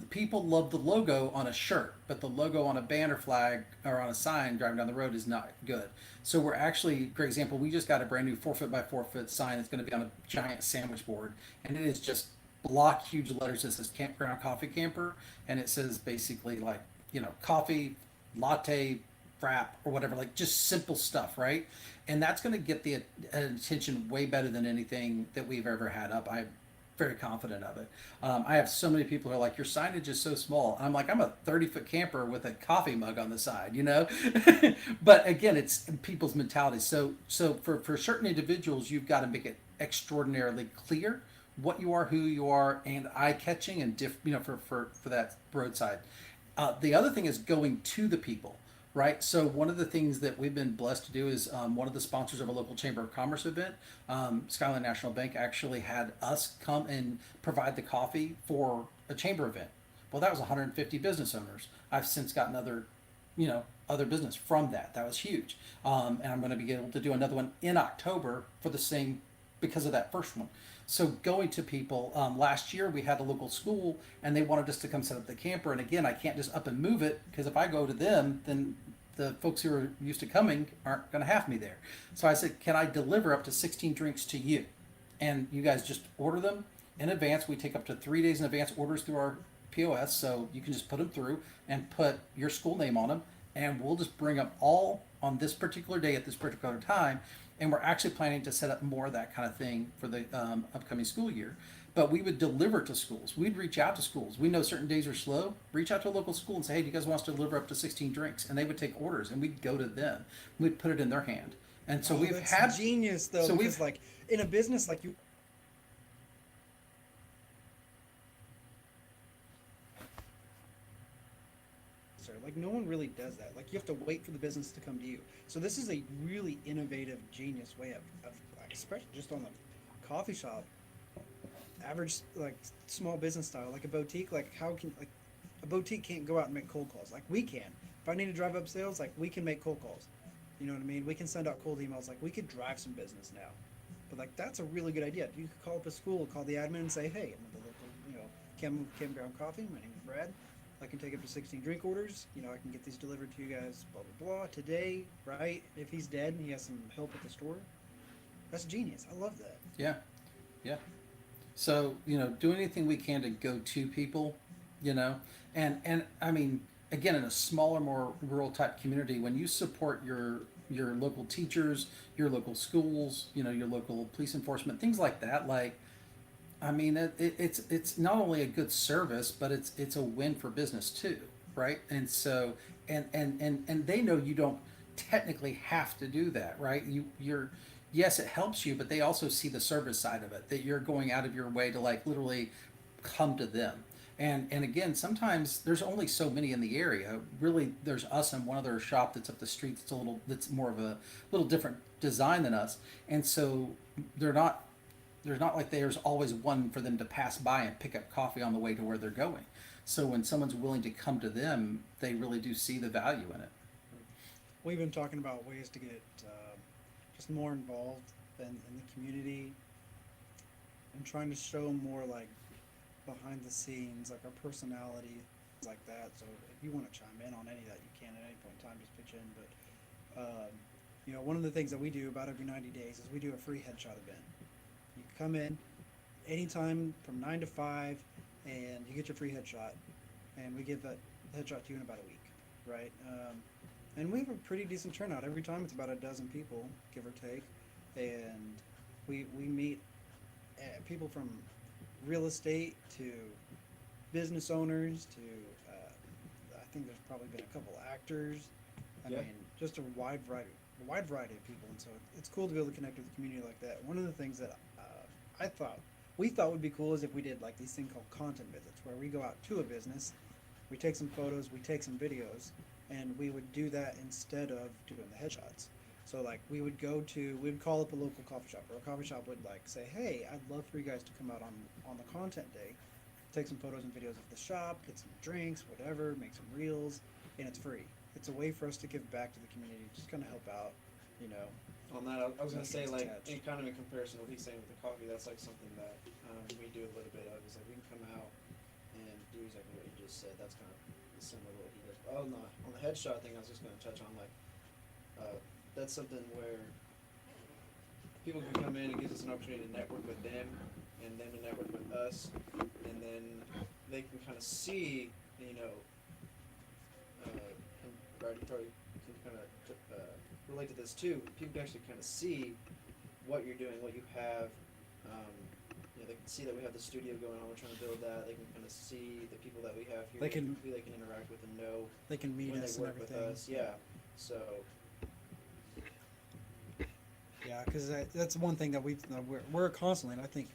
people love the logo on a shirt, but the logo on a banner flag or on a sign driving down the road is not good. So we're actually, great example, we just got a brand new 4 foot by 4 foot sign that's going to be on a giant sandwich board, and it is just block huge letters that says Campground Coffee Camper, and it says basically like, coffee, latte, frap, or whatever, like just simple stuff, right? And that's going to get the attention way better than anything that we've ever had up. I'm very confident of it. I have so many people who are like, your signage is so small. I'm like, I'm a 30-foot camper with a coffee mug on the side, But again, it's people's mentality. So for certain individuals, you've got to make it extraordinarily clear what you are, who you are, and eye-catching, and for that roadside. The other thing is going to the people, right? So one of the things that we've been blessed to do is one of the sponsors of a local Chamber of Commerce event, Skyline National Bank, actually had us come and provide the coffee for a chamber event. Well, that was 150 business owners. I've since gotten other business from that. That was huge. And I'm going to be able to do another one in October for the same, because of that first one. So going to people, last year we had a local school and they wanted us to come set up the camper. And again, I can't just up and move it, because if I go to them, then the folks who are used to coming aren't going to have me there. So I said, can I deliver up to 16 drinks to you? And you guys just order them in advance. We take up to 3 days in advance orders through our POS. So you can just put them through and put your school name on them. And we'll just bring them all on this particular day at this particular time. And we're actually planning to set up more of that kind of thing for the upcoming school year. But we would deliver to schools. We'd reach out to schools. We know certain days are slow. Reach out to a local school and say, hey, do you guys want us to deliver up to 16 drinks? And they would take orders, and we'd go to them. We'd put it in their hand. And so we've that's had genius though, so because like in a business like you. Like no one really does that. Like you have to wait for the business to come to you. So this is a really innovative, genius way of like, especially just on the coffee shop, average like small business style, like a boutique. Like how can like a boutique can't go out and make cold calls like we can. If I need to drive up sales, like we can make cold calls. You know what I mean? We can send out cold emails. Like we could drive some business now. But like that's a really good idea. You could call up a school, call the admin, and say, hey, I'm the local, Campground Coffee. My name is Brad. I can take up to 16 drink orders. I can get these delivered to you guys, blah, blah, blah, today, right? If he's dead and he has some help at the store. That's genius. I love that. Yeah. Yeah. So, do anything we can to go to people, and I mean, again, in a smaller, more rural type community, when you support your local teachers, your local schools, your local police enforcement, things like that, like, I mean, it's not only a good service, but it's a win for business too, right? And so, and they know you don't technically have to do that, right? You're yes, it helps you, but they also see the service side of it, that you're going out of your way to like literally come to them. And again, sometimes there's only so many in the area. Really, there's us and one other shop that's up the street that's more of a little different design than us, and so there's not like there's always one for them to pass by and pick up coffee on the way to where they're going. So when someone's willing to come to them, they really do see the value in it. We've been talking about ways to get just more involved in the community and trying to show more like behind the scenes, like our personality, things like that. So if you want to chime in on any of that, you can at any point in time, just pitch in. But one of the things that we do about every 90 days is we do a free headshot event. You come in anytime from 9 to 5, and you get your free headshot, and we give that headshot to you in about a week, right? And we have a pretty decent turnout every time. It's about a dozen people, give or take, and we meet people from real estate to business owners to I think there's probably been a couple actors. I mean, just a wide variety of people, and so it's cool to be able to connect with the community like that. One of the things that we thought would be cool is if we did like these things called content visits, where we go out to a business, we take some photos, we take some videos, and we would do that instead of doing the headshots. So like we'd call up a local coffee shop, or a coffee shop would like say, hey, I'd love for you guys to come out on the content day, take some photos and videos of the shop, get some drinks, whatever, make some reels, and it's free. It's a way for us to give back to the community, just kind of help out, On that, I was gonna say, like, attached. in kind of in comparison to what he's saying with the coffee, that's like something that we do a little bit of. Is like we can come out and do exactly what you just said. That's kind of similar to what he does. Oh no, on the headshot thing, I was just gonna touch on like that's something where people can come in and gives us an opportunity to network with them and them to network with us, and then they can kind of see, you know, and Brad, you probably can kind of relate to this too. People can actually kind of see what you're doing, what you have. You know, they can see that we have the studio going on. We're trying to build that. They can kind of see the people that we have here. They can- who they can interact with and know They can meet when us they and work with everything. us. Yeah. So Yeah, because that's one thing that we're constantly, and I think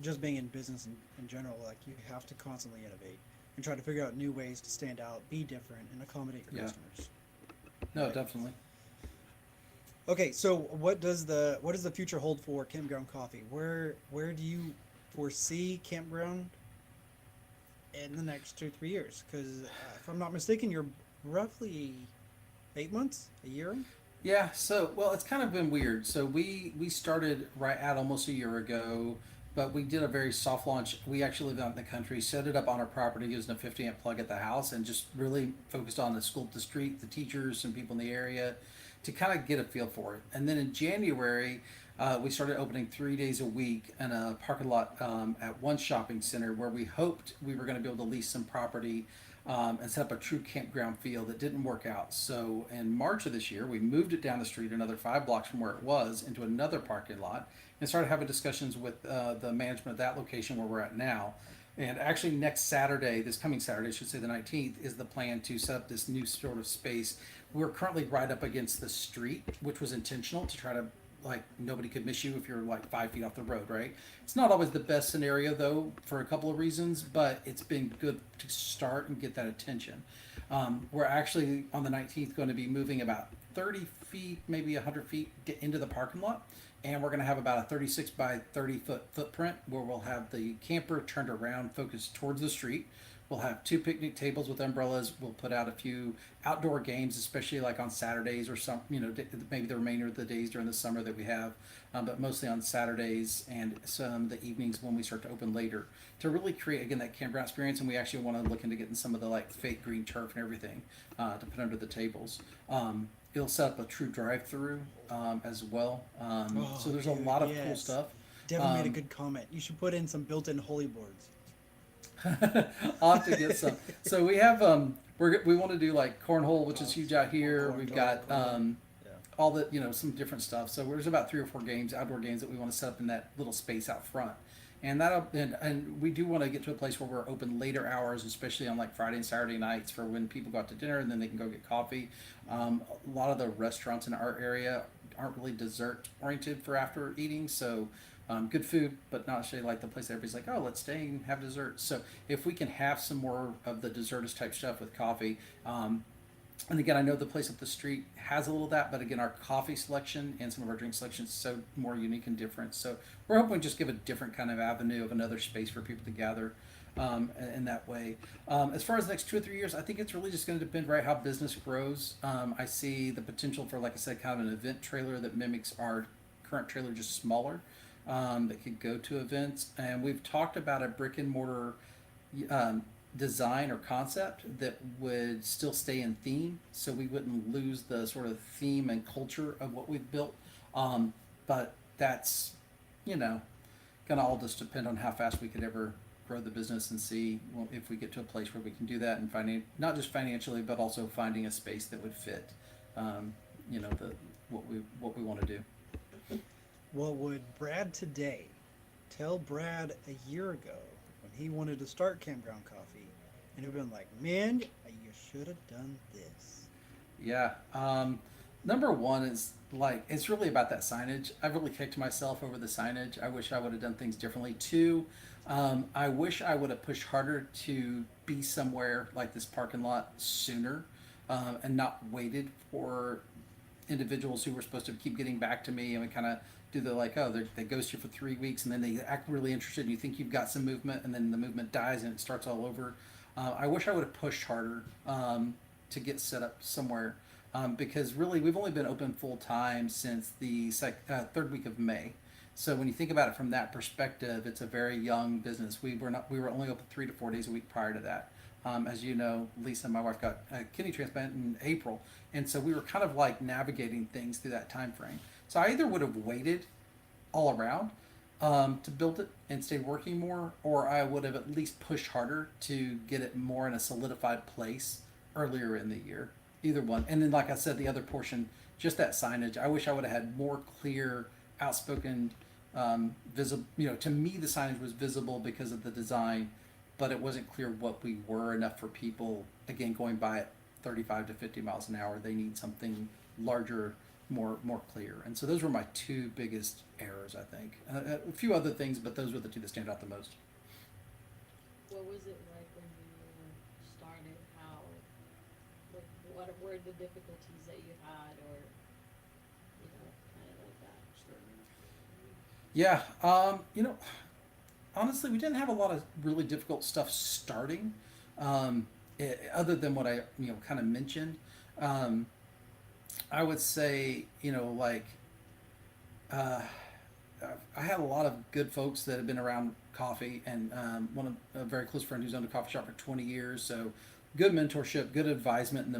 just being in business in general, like you have to constantly innovate and try to figure out new ways to stand out, be different, and accommodate your Yeah. customers. No, Right. definitely. Okay, so what does the future hold for Campground Coffee? Where do you foresee Campground in the next 2-3 years? Because if I'm not mistaken, you're roughly 8 months, a year. Yeah, so well, it's kind of been weird. So we started right at almost a year ago, but we did a very soft launch. We actually lived out in the country, set it up on our property using a 50 amp plug at the house, and just really focused on the school, the street, the teachers, and people in the area to kind of get a feel for it. And then in January, we started opening 3 days a week in a parking lot at one shopping center where we hoped we were going to be able to lease some property and set up a true campground feel. That didn't work out. So in March of this year, we moved it down the street another 5 blocks from where it was into another parking lot and started having discussions with the management of that location where we're at now. And actually, next Saturday, this coming Saturday, I should say the 19th, is the plan to set up this new sort of space. We're currently right up against the street, which was intentional to try to, like, nobody could miss you if you're like 5 feet off the road, right? It's not always the best scenario though, for a couple of reasons, but it's been good to start and get that attention. We're actually on the 19th going to be moving about 30 feet, maybe 100 feet into the parking lot. And we're going to have about a 36 by 30 foot footprint where we'll have the camper turned around, focused towards the street. We'll have 2 picnic tables with umbrellas. We'll put out a few outdoor games, especially like on Saturdays or some, you know, maybe the remainder of the days during the summer that we have, but mostly on Saturdays and some of the evenings when we start to open later to really create, again, that campground experience. And we actually want to look into getting some of the like fake green turf and everything to put under the tables. It'll set up a true drive-through as well. So there's a dude, lot of cool yes. stuff. Devin made a good comment. You should put in some built-in holy boards. I'll have to get some. So we have we want to do like cornhole, which is huge out here. Corn We've dog, got yeah. all the, you know, some different stuff. So there's about 3 or 4 games, outdoor games that we want to set up in that little space out front. And and we do want to get to a place where we're open later hours, especially on like Friday and Saturday nights for when people go out to dinner and then they can go get coffee. A lot of the restaurants in our area aren't really dessert oriented for after eating, so good food, but not necessarily like the place that everybody's like, oh, let's stay and have dessert. So if we can have some more of the dessertist type stuff with coffee, and again, I know the place up the street has a little of that, but again, our coffee selection and some of our drink selection is so more unique and different. So we're hoping to just give a different kind of avenue of another space for people to gather in that way. As far as the next 2 or 3 years, I think it's really just going to depend, right, how business grows. I see the potential for, like I said, kind of an event trailer that mimics our current trailer, just smaller, that could go to events. And we've talked about a brick and mortar design or concept that would still stay in theme, so we wouldn't lose the sort of theme and culture of what we've built. But that's, you know, gonna all just depend on how fast we could ever grow the business and see, well, if we get to a place where we can do that and finding, not just financially, but also finding a space that would fit, you know, what we want to do. What would Brad today tell Brad a year ago when he wanted to start Campground Coffee? And he'd been like, man, you should have done this. Yeah. Number one is, like, it's really about that signage. I've really kicked myself over the signage. I wish I would have done things differently. Two, I wish I would have pushed harder to be somewhere like this parking lot sooner, and not waited for individuals who were supposed to keep getting back to me, and we kind of do the, like, oh, they ghost you for 3 weeks and then they act really interested and you think you've got some movement and then the movement dies and it starts all over. I wish I would have pushed harder to get set up somewhere, because really we've only been open full time since the 3rd week of May. So when you think about it from that perspective, it's a very young business. We were only open 3 to 4 days a week prior to that. As you know, Lisa, my wife, got a kidney transplant in April, and so we were kind of like navigating things through that time frame. So I either would have waited all around, to build it and stay working more, or I would have at least pushed harder to get it more in a solidified place earlier in the year. Either one. And then, like I said, the other portion, just that signage. I wish I would have had more clear, outspoken, visible. You know, to me, the signage was visible because of the design, but it wasn't clear what we were enough for people. Again, going by at 35 to 50 miles an hour, they need something larger, more clear. And so those were my two biggest errors, I think. A few other things, but those were the two that stand out the most. What was it like when you started? How, like, what were the difficulties that you had, or kind of like that? Yeah, honestly, we didn't have a lot of really difficult stuff starting, other than what I kind of mentioned. I would say uh, I had a lot of good folks that have been around coffee, and a very close friend who's owned a coffee shop for 20 years. So good mentorship, good advisement,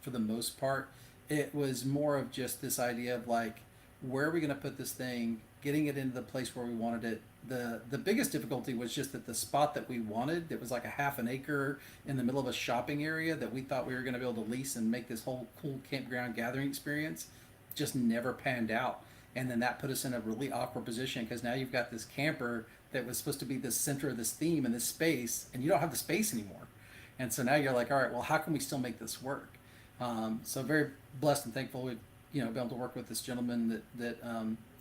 for the most part. It was more of just this idea of like, where are we going to put this thing, getting it into the place where we wanted it. The biggest difficulty was just that the spot that we wanted, it was like a half an acre in the middle of a shopping area that we thought we were going to be able to lease and make this whole cool campground gathering experience, just never panned out. And then that put us in a really awkward position, because now you've got this camper that was supposed to be the center of this theme and this space, and you don't have the space anymore. And so now you're like, all right, well, how can we still make this work? So very blessed and thankful we've been able to work with this gentleman that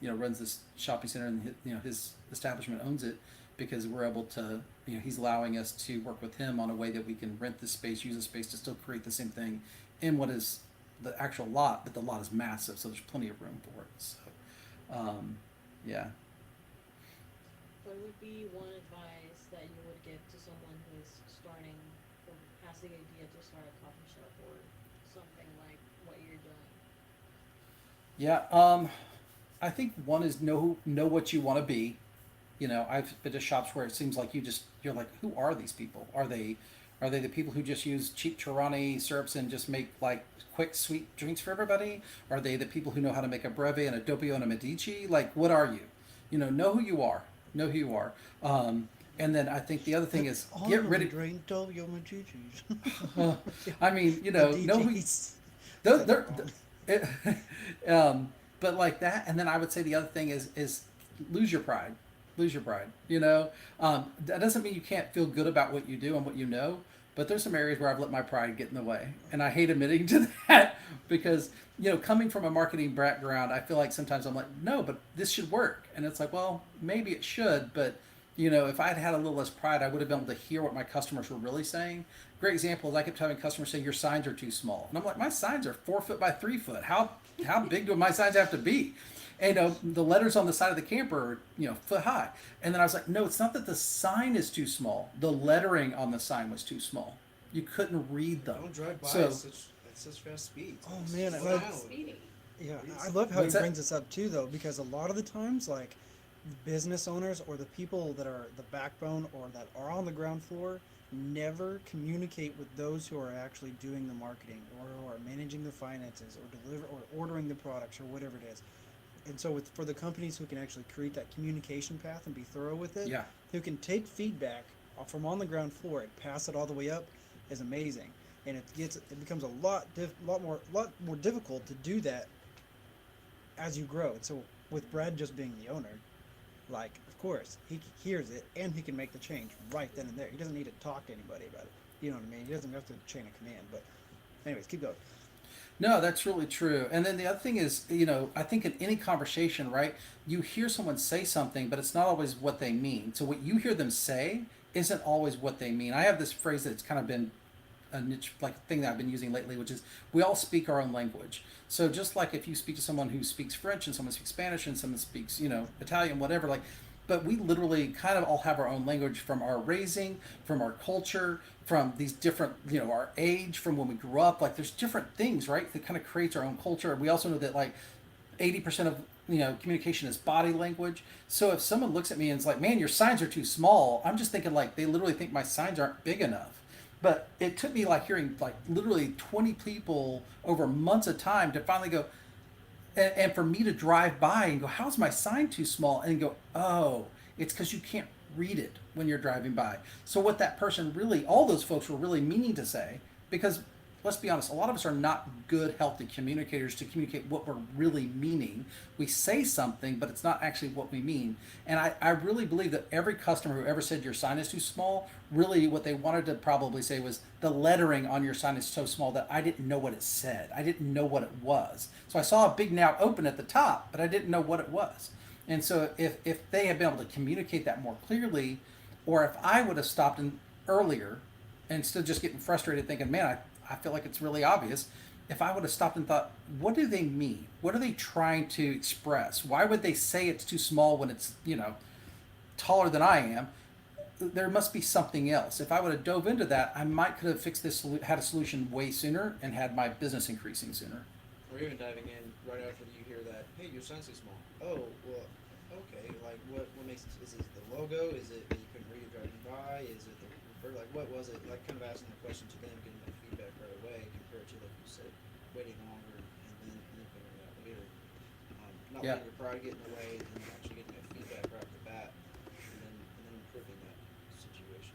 runs this shopping center, and his establishment owns it, because we're able to, he's allowing us to work with him on a way that we can rent the space, use the space to still create the same thing in what is the actual lot, but the lot is massive, so there's plenty of room for it. So, yeah. What would be one advice that you would give to someone who is starting, or has the idea to start a coffee shop or something like what you're doing? Yeah, I think one is know what you want to be. I've been to shops where it seems like you're like, who are these people? Are they the people who just use cheap Chirani syrups and just make like quick sweet drinks for everybody? Are they the people who know how to make a breve and a doppio and a medici? Like, what are you? Know who you are. Know who you are. And then I think the other thing is get rid of. Drain doppio medicis. I mean, know who. But like that, and then I would say the other thing is lose your pride. Lose your pride. That doesn't mean you can't feel good about what you do and what you know, but there's some areas where I've let my pride get in the way, and I hate admitting to that, because coming from a marketing background, I feel like sometimes I'm like, no, but this should work, and it's like, well, maybe it should, but if I'd had a little less pride, I would have been able to hear what my customers were really saying. Great example is I kept having customers say, your signs are too small. And I'm like, my signs are 4 foot by 3 foot. How big do my signs have to be? And the letters on the side of the camper are, foot high. And then I was like, no, it's not that the sign is too small. The lettering on the sign was too small. You couldn't read them. Don't drive by So, at such fast speeds. Oh, man, Slow I- down. Speeding. Yeah, I love how he What's that? brings this up too, though, because a lot of the times, like business owners or the people that are the backbone or that are on the ground floor never communicate with those who are actually doing the marketing or who are managing the finances or ordering the products or whatever it is. And so for the companies who can actually create that communication path and be thorough with it, yeah. who can take feedback from on the ground floor and pass it all the way up, is amazing. And it becomes a lot more difficult to do that as you grow. And so with Brad just being the owner, like, of course, he hears it and he can make the change right then and there. He doesn't need to talk to anybody about it. You know what I mean? He doesn't have to chain of command. But anyways, keep going. No, that's really true. And then the other thing is, I think in any conversation, right, you hear someone say something, but it's not always what they mean. So what you hear them say isn't always what they mean. I have this phrase that's kind of been a niche like thing that I've been using lately, which is we all speak our own language. So just like if you speak to someone who speaks French and someone speaks Spanish and someone speaks, Italian, whatever, like, but we literally kind of all have our own language from our raising, from our culture, from these different, our age, from when we grew up. Like, there's different things, right, that kind of creates our own culture. We also know that like 80% of communication is body language. So if someone looks at me and is like, man, your signs are too small, I'm just thinking like they literally think my signs aren't big enough. But it took me like hearing like literally 20 people over months of time to finally go, And for me to drive by and go, how's my sign too small? And go, oh, it's because you can't read it when you're driving by. So what that person really, all those folks were really meaning to say, because let's be honest, a lot of us are not good, healthy communicators to communicate what we're really meaning. We say something, but it's not actually what we mean. And I really believe that every customer who ever said your sign is too small, really what they wanted to probably say was the lettering on your sign is so small that I didn't know what it said. I didn't know what it was. So I saw a big now open at the top, but I didn't know what it was. And so if they had been able to communicate that more clearly, or if I would have stopped in earlier instead of just getting frustrated thinking, man, I feel like it's really obvious. If I would have stopped and thought, what do they mean? What are they trying to express? Why would they say it's too small when it's, taller than I am? There must be something else. If I would have dove into that, I might could have fixed this, had a solution way sooner and had my business increasing sooner. Or even diving in right after you hear that, hey, your sign's too small. Oh, well, okay. Like, what makes it? Is it the logo? Is it that you couldn't read it driving by? Is it the refer? Like, what was it? Like, kind of asking the question to them, getting that feedback right away, compared to, like you said, waiting longer and then figuring it out later. Not Yeah. letting your pride get in the way, and actually getting that feedback right off the bat, and then improving that situation.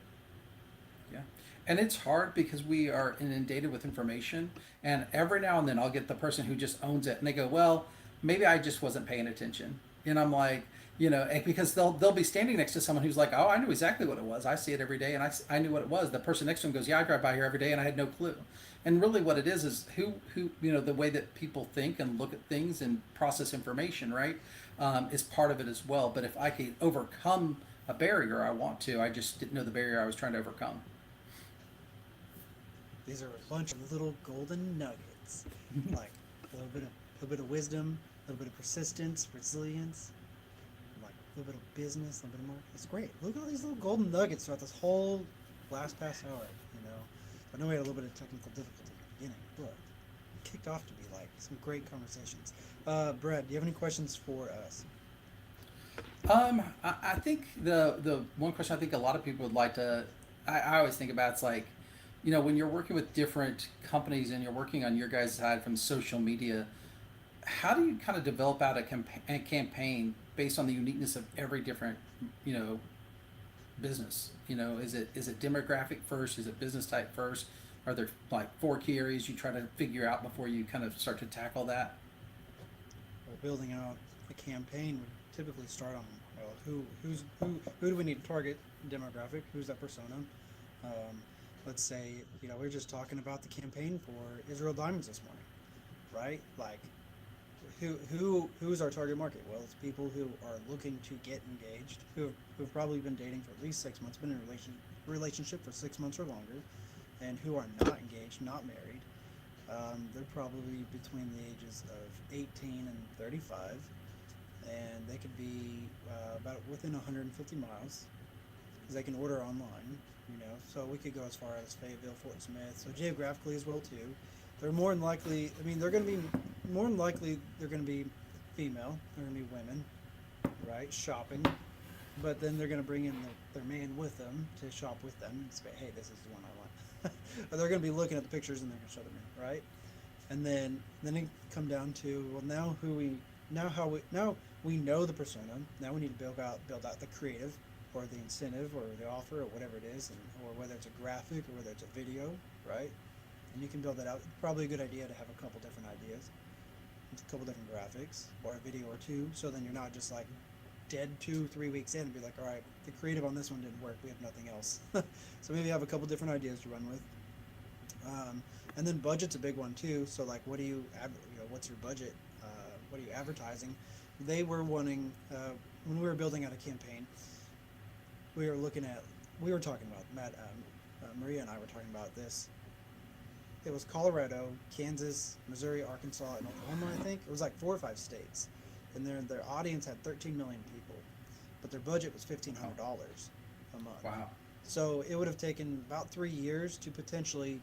Yeah. And it's hard because we are inundated with information. And every now and then I'll get the person who just owns it and they go, well, maybe I just wasn't paying attention. And I'm like, because they'll be standing next to someone who's like, oh, I knew exactly what it was. I see it every day and I knew what it was. The person next to him goes, yeah, I drive by here every day and I had no clue. And really what it is who, the way that people think and look at things and process information, right, is part of it as well. But if I could overcome a barrier, I want to. I just didn't know the barrier I was trying to overcome. These are a bunch of little golden nuggets, like a little bit of wisdom, a little bit of persistence, resilience, like a little bit of business, a little bit of marketing. It's great. Look at all these little golden nuggets throughout this whole last past hour. I know we had a little bit of technical difficulty at the beginning, but it kicked off to be like some great conversations. Brad, do you have any questions for us? I think the one question I think a lot of people would like to, I always think about, it's like, when you're working with different companies and you're working on your guys' side from social media, how do you kind of develop out a campaign based on the uniqueness of every different, business? Is it demographic first? Is it business type first? Are there like 4 key areas you try to figure out before you kind of start to tackle that? Well, building out a campaign would typically start on who do we need to target demographic? Who's that persona? Let's say we were just talking about the campaign for Israel Diamonds this morning, right? Like, who's our target market? Well, it's people who are looking to get engaged, who've probably been dating for at least 6 months, been in a relationship for 6 months or longer, and who are not engaged, not married. They're probably between the ages of 18 and 35, and they could be about within 150 miles, because they can order online. So we could go as far as Fayetteville, Fort Smith. So geographically as well too. They're more than likely. They're going to be more than likely. They're going to be female. They're going to be women, right? Shopping, but then they're going to bring in their man with them to shop with them and say, "Hey, this is the one I want." Or they're going to be looking at the pictures and they're going to show them in, right? And then it come down to, well, now we know the persona. Now we need to build out the creative, or the incentive, or the offer, or whatever it is, or whether it's a graphic, or whether it's a video, right? And you can build that out. It's probably a good idea to have a couple different ideas, a couple different graphics, or a video or two, so then you're not just like dead 2-3 weeks in and be like, all right, the creative on this one didn't work, we have nothing else. So maybe have a couple different ideas to run with. And then budget's a big one too. So like, what's your budget? What are you advertising? They were wanting, when we were building out a campaign, we were talking about Maria and I were talking about this. It was Colorado, Kansas, Missouri, Arkansas, and Oklahoma, I think. It was like 4 or 5 states. And their audience had 13 million people, but their budget was $1,500 a month. Wow. So it would have taken about 3 years to potentially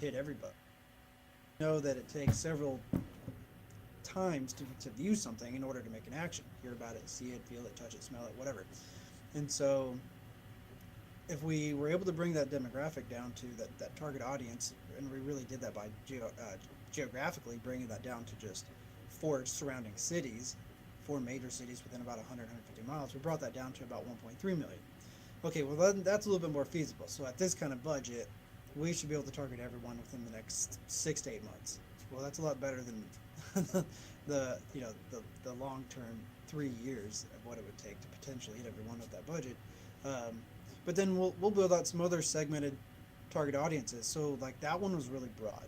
hit everybody. Know that it takes several times to view something in order to make an action. Hear about it, see it, feel it, touch it, smell it, whatever. And so if we were able to bring that demographic down to that target audience, and we really did that by geographically bringing that down to just 4 surrounding cities, 4 major cities within about 100, 150 miles. We brought that down to about 1.3 million. Okay, well then that's a little bit more feasible. So at this kind of budget, we should be able to target everyone within the next 6 to 8 months. Well, that's a lot better than the long term 3 years of what it would take to potentially hit everyone with that budget. But then we'll build out some other segmented target audiences. So like that one was really broad,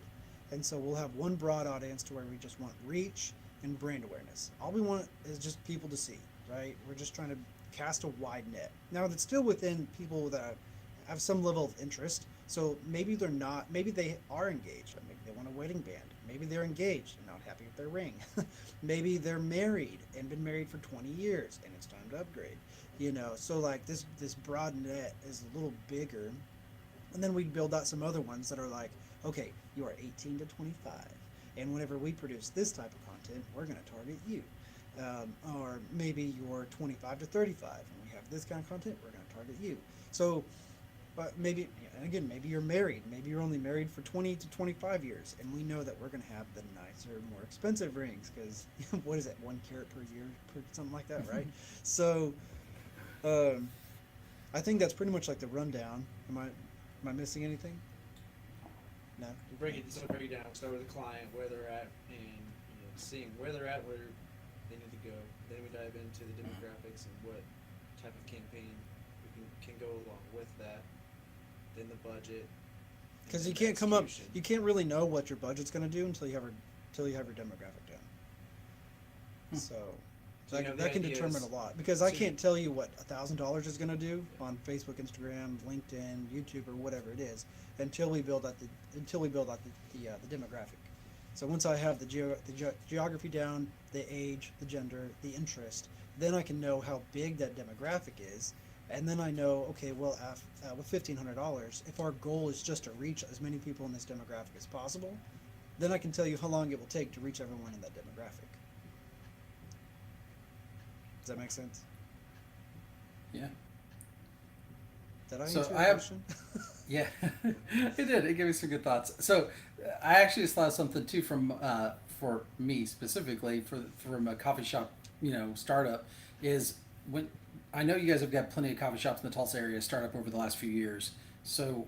and so we'll have one broad audience to where we just want reach and brand awareness. All we want is just people to see, right? We're just trying to cast a wide net. Now it's still within people that have some level of interest. So maybe they're not. Maybe they are engaged. Maybe they want a wedding band. Maybe they're engaged and not happy with their ring. Maybe they're married and been married for 20 years and it's time to upgrade. So like this broad net is a little bigger, and then we build out some other ones that are like, okay, you are 18 to 25, and whenever we produce this type of content, we're going to target you. Or maybe you're 25 to 35, and we have this kind of content, we're going to target you. So, but maybe, and again, maybe you're married, maybe you're only married for 20 to 25 years, and we know that we're going to have the nicer, more expensive rings, because what is it, 1 carat per year, something like that, right? So, I think that's pretty much like the rundown. Am I missing anything? No. We break it down. Start with the client, where they're at, and seeing where they're at, where they need to go. Then we dive into the demographics and what type of campaign we can go along with that. Then the budget. Because you can't you can't really know what your budget's going to do until you have your demographic down. So that can determine a lot. Because I can't tell you what $1,000 is going to do on Facebook, Instagram, LinkedIn, YouTube, or whatever it is until we build out the demographic. So once I have the geography down, the age, the gender, the interest, then I can know how big that demographic is. And then I know, okay, well, with $1,500, if our goal is just to reach as many people in this demographic as possible, then I can tell you how long it will take to reach everyone in that demographic. Does that make sense? Yeah. Did I So answer your I have- question? Yeah, it did. It gave me some good thoughts. So I actually just thought of something too from for me specifically from a coffee shop, startup is when I know you guys have got plenty of coffee shops in the Tulsa area start up over the last few years. So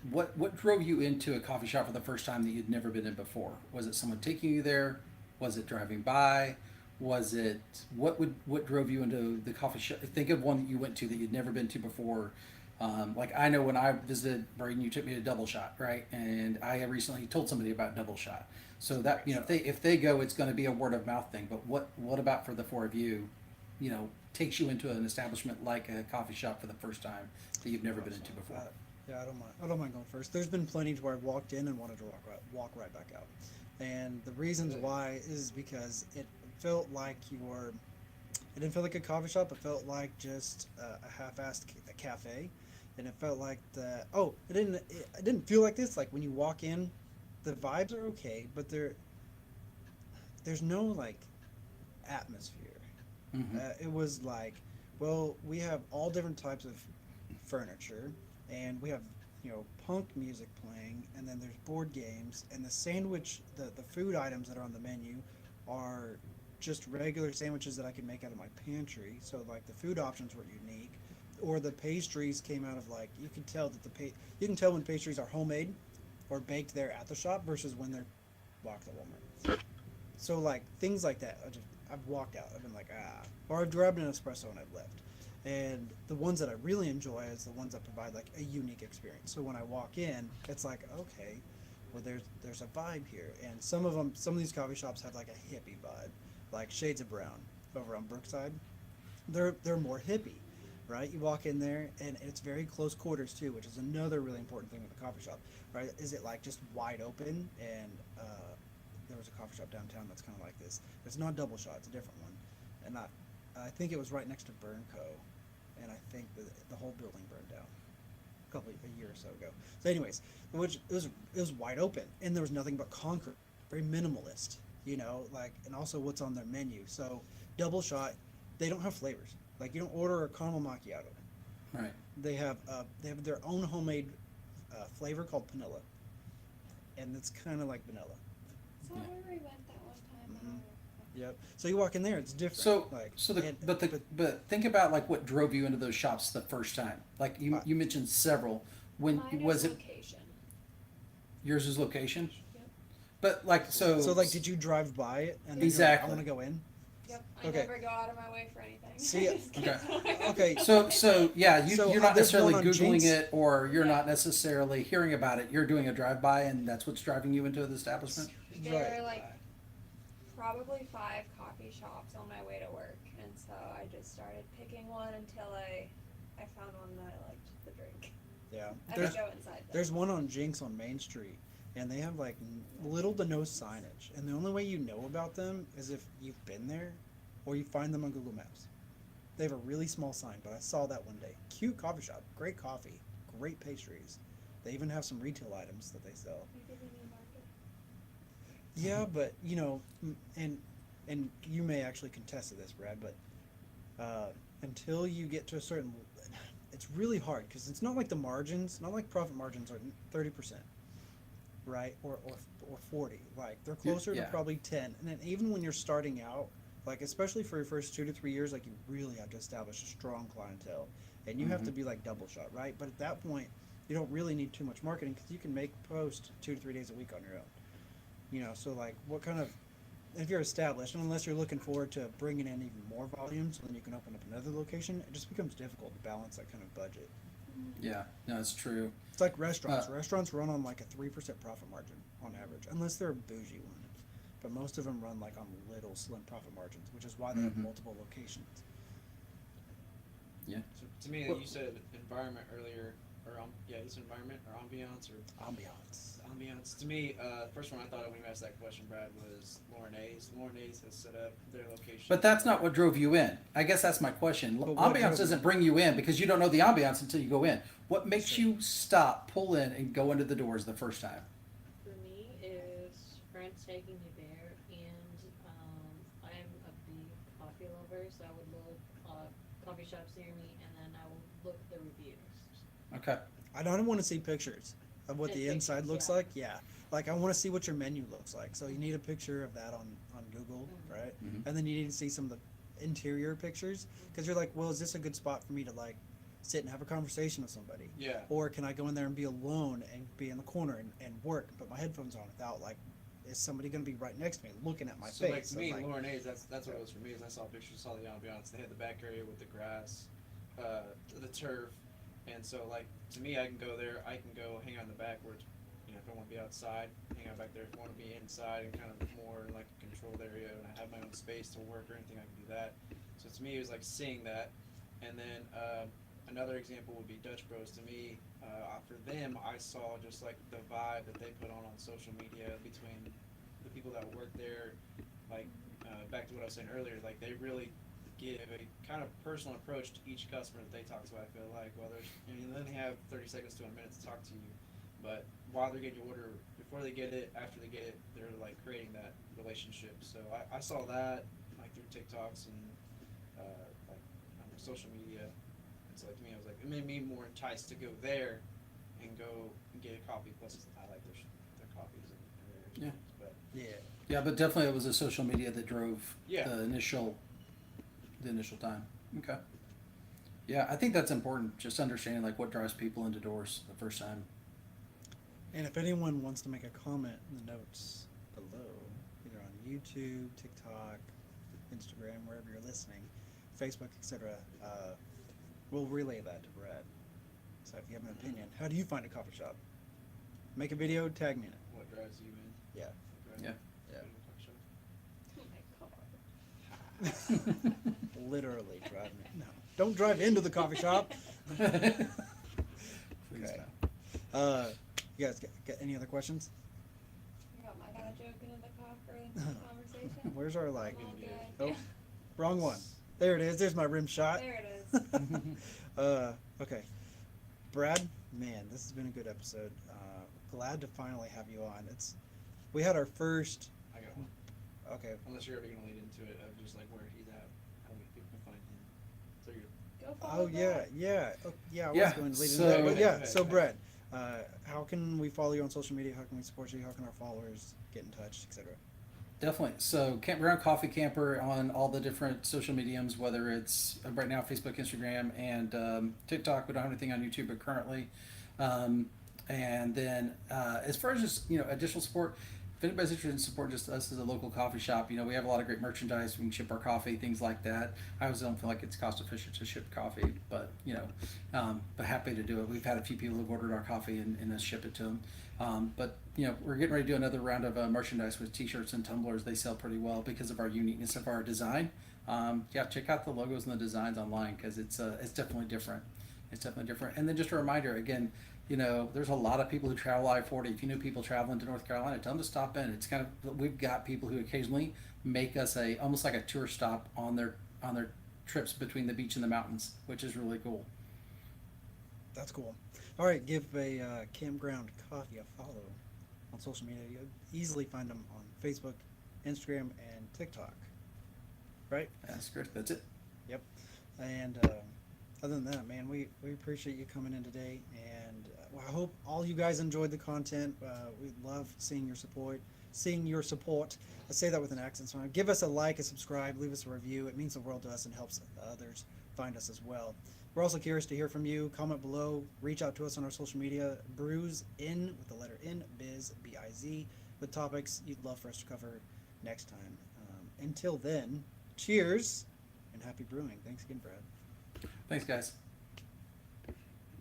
what drove you into a coffee shop for the first time that you'd never been in before? Was it someone taking you there? Was it driving by? Was it what drove you into the coffee shop? Think of one that you went to that you'd never been to before. Like I know when I visited Braden, you took me to Double Shot, right? And I have recently told somebody about Double Shot. So that if they go, it's going to be a word of mouth thing. But what about for the four of you, takes you into an establishment like a coffee shop for the first time that you've never been into before? Yeah, I don't mind going first. There's been plenty to where I've walked in and wanted to walk right back out, and the reasons why is because it felt like it didn't feel like a coffee shop. It felt like just a half-assed cafe, and it felt like it didn't feel like this. Like when you walk in, the vibes are okay, but there's no like atmosphere. Mm-hmm. It was like, well, we have all different types of furniture, and we have punk music playing, and then there's board games, and the food items that are on the menu are just regular sandwiches that I can make out of my pantry. So like the food options were unique, or the pastries came out of like you can tell when pastries are homemade or baked there at the shop versus when they're locked at Walmart. So like things like that, I've walked out. I've been like or I've grabbed an espresso and I've left. And the ones that I really enjoy is the ones that provide like a unique experience. So when I walk in, it's like okay, well there's a vibe here, and some of these coffee shops have like a hippie vibe. Like Shades of Brown over on Brookside, they're more hippie, right? You walk in there and it's very close quarters too, which is another really important thing with a coffee shop, right? Is it like just wide open? And there was a coffee shop downtown that's kind of like this. It's not Double Shot, it's a different one, and I think it was right next to Burnco, and I think the whole building burned down a year or so ago. So anyways, which it was wide open and there was nothing but concrete, very minimalist. And also what's on their menu. So Double Shot, they don't have flavors. Like you don't order a caramel macchiato. Right. They have their own homemade flavor called vanilla, and it's kind of like vanilla. So where we went that one time, Yep. So you walk in there, it's different. So, like, but think about like what drove you into those shops the first time. Like you mentioned several. When Mine was is it? location. Yours is location. Yep. But like so. so like, did you drive by it and then Exactly. you're like, I want to go in? Yep. I Okay. never go out of my way for anything. See, I just get somewhere. Okay. So yeah, So, you're not there's necessarily one on googling Jinx. it, or you're Yeah. not necessarily hearing about it. You're doing a drive by, and that's what's driving you into the establishment. There Right. are like probably 5 coffee shops on my way to work, and so I just started picking one until I found one that I liked the drink. Yeah. I There's could go inside. Though. there's one on Jinx on Main Street, and they have like little to no signage, and the only way you know about them is if you've been there, or you find them on Google Maps. They have a really small sign, but I saw that one day. Cute coffee shop, great coffee, great pastries. They even have some retail items that they sell. Maybe the new market. Yeah, but you know, and you may actually contest to this, Brad, but until you get to a certain, it's really hard because it's not like the margins, not like profit margins are 30%, right, or 40. Like they're closer Yeah. to probably 10. And then even when you're starting out, like especially for your first 2 to 3 years, like you really have to establish a strong clientele, and you have to be like double shot, right? But at that point, you don't really need too much marketing because you can make post 2 to 3 days a week on your own. You know, so like what kind of, if you're established, and unless you're looking forward to bringing in even more volume, so then you can open up another location, it just becomes difficult to balance that kind of budget. Yeah, no, it's true. It's like restaurants. Restaurants run on like a 3% profit margin on average, unless they're bougie ones. But most of them run like on little slim profit margins, which is why they have multiple locations. Yeah. So to me, Well- you said environment earlier, or yeah, you said environment or ambiance or Ambiance. ambiance. To me, first one I thought of when you asked that question, Brad, was Lauren A's. Lauren A's has set up their location. But that's not what drove you in. I guess that's my question. But what Ambiance drove doesn't you? bring you in because you don't know the ambiance until you go in. What makes Sure. you stop, pull in, and go into the doors the first time? For me, is friends taking me there, and I'm a big coffee lover, so I would look coffee shops near me, and then I will look at the reviews. Okay. I don't want to see pictures of what And the inside pictures, looks yeah. like. Yeah. Like I want to see what your menu looks like. So you need a picture of that on Google, right? Mhm. And then you need to see some of the interior pictures because you're like, well, is this a good spot for me to like sit and have a conversation with somebody? Yeah. Or can I go in there and be alone and be in the corner and work and put my headphones on without like, is somebody going to be right next to me looking at my So face? like to me, like, Lauren A's, that's what it was for me. Is I saw pictures, saw the ambiance. They had the back area with the grass, the turf, and so like to me, I can go there. I can go hang out in the back where it's, you know, if I want to be outside, hang out back there. If I want to be inside and kind of more like a controlled area and I have my own space to work or anything, I can do that. So to me, it was like seeing that, and then another example would be Dutch Bros. To me, for them, I saw just like the vibe that they put on social media between the people that work there. Like back to what I was saying earlier, like they really give a kind of personal approach to each customer that they talk to. I feel like, well, there's, I mean, they only have 30 seconds to a minute to talk to you, but while they're getting your order, before they get it, after they get it, they're like creating that relationship. So I saw that like through TikToks and like on social media. And so like to me, I was like, it made me more enticed to go there and go and get a coffee. Plus, I like their coffees and their Yeah. But yeah. Yeah, but definitely it was the social media that drove Yeah. the initial time. Okay. Yeah, I think that's important. Just understanding like what drives people into doors the first time. And if anyone wants to make a comment in the notes below, either on YouTube, TikTok, Instagram, wherever you're listening, Facebook, etc., we'll relay that to Brad. So if you have an opinion, how do you find a coffee shop? Make a video, tag me in it. what drives you in? Yeah. Drives Yeah. you Yeah. in a coffee shop? Oh my god. Literally drive me. No, don't drive into the coffee shop. Please Okay. no. You guys got any other questions? I got a joke into the conversation. Where's our like? I'm all good. Oh, Yeah. wrong one. There it is. There's my rim shot. There it is. Okay. Brad, man, this has been a good episode. Glad to finally have you on. We had our first. I got one. Okay. Unless you're ever gonna lead into it of just like where he's at, how we people can find him. So you're Go follow Oh yeah, Brad. yeah, I was Yeah, going to lead into so- that, but yeah. Okay, So okay. Brad, how can we follow you on social media? How can we support you? How can our followers get in touch, etc.? Definitely. So Campground Coffee Camper on all the different social mediums, whether it's right now Facebook, Instagram, and TikTok. We don't have anything on YouTube, but currently. And then as far as just additional support, if anybody's interested in supporting just us as a local coffee shop, we have a lot of great merchandise. We can ship our coffee, things like that. I always don't feel like it's cost efficient to ship coffee, but but happy to do it. We've had a few people who've ordered our coffee and then ship it to them. But we're getting ready to do another round of merchandise with T-shirts and tumblers. They sell pretty well because of our uniqueness of our design. Check out the logos and the designs online because it's definitely different. It's definitely different. And then just a reminder again, there's a lot of people who travel I-40. If you know people traveling to North Carolina, tell them to stop in. It's kind of, we've got people who occasionally make us almost like a tour stop on their trips between the beach and the mountains, which is really cool. That's cool. All right, give a Campground Coffee a follow on social media. You'll easily find them on Facebook, Instagram, and TikTok. Right? That's great. That's it. Yep. And other than that, man, we appreciate you coming in today, and I hope all you guys enjoyed the content. We love seeing your support. I say that with an accent, so give us a like, a subscribe, leave us a review. It means the world to us and helps others find us as well. We're also curious to hear from you. Comment below. Reach out to us on our social media. Brews in with the letter N, biz, B-I-Z, with topics you'd love for us to cover next time. Until then, cheers and happy brewing. Thanks again, Brad. Thanks, guys.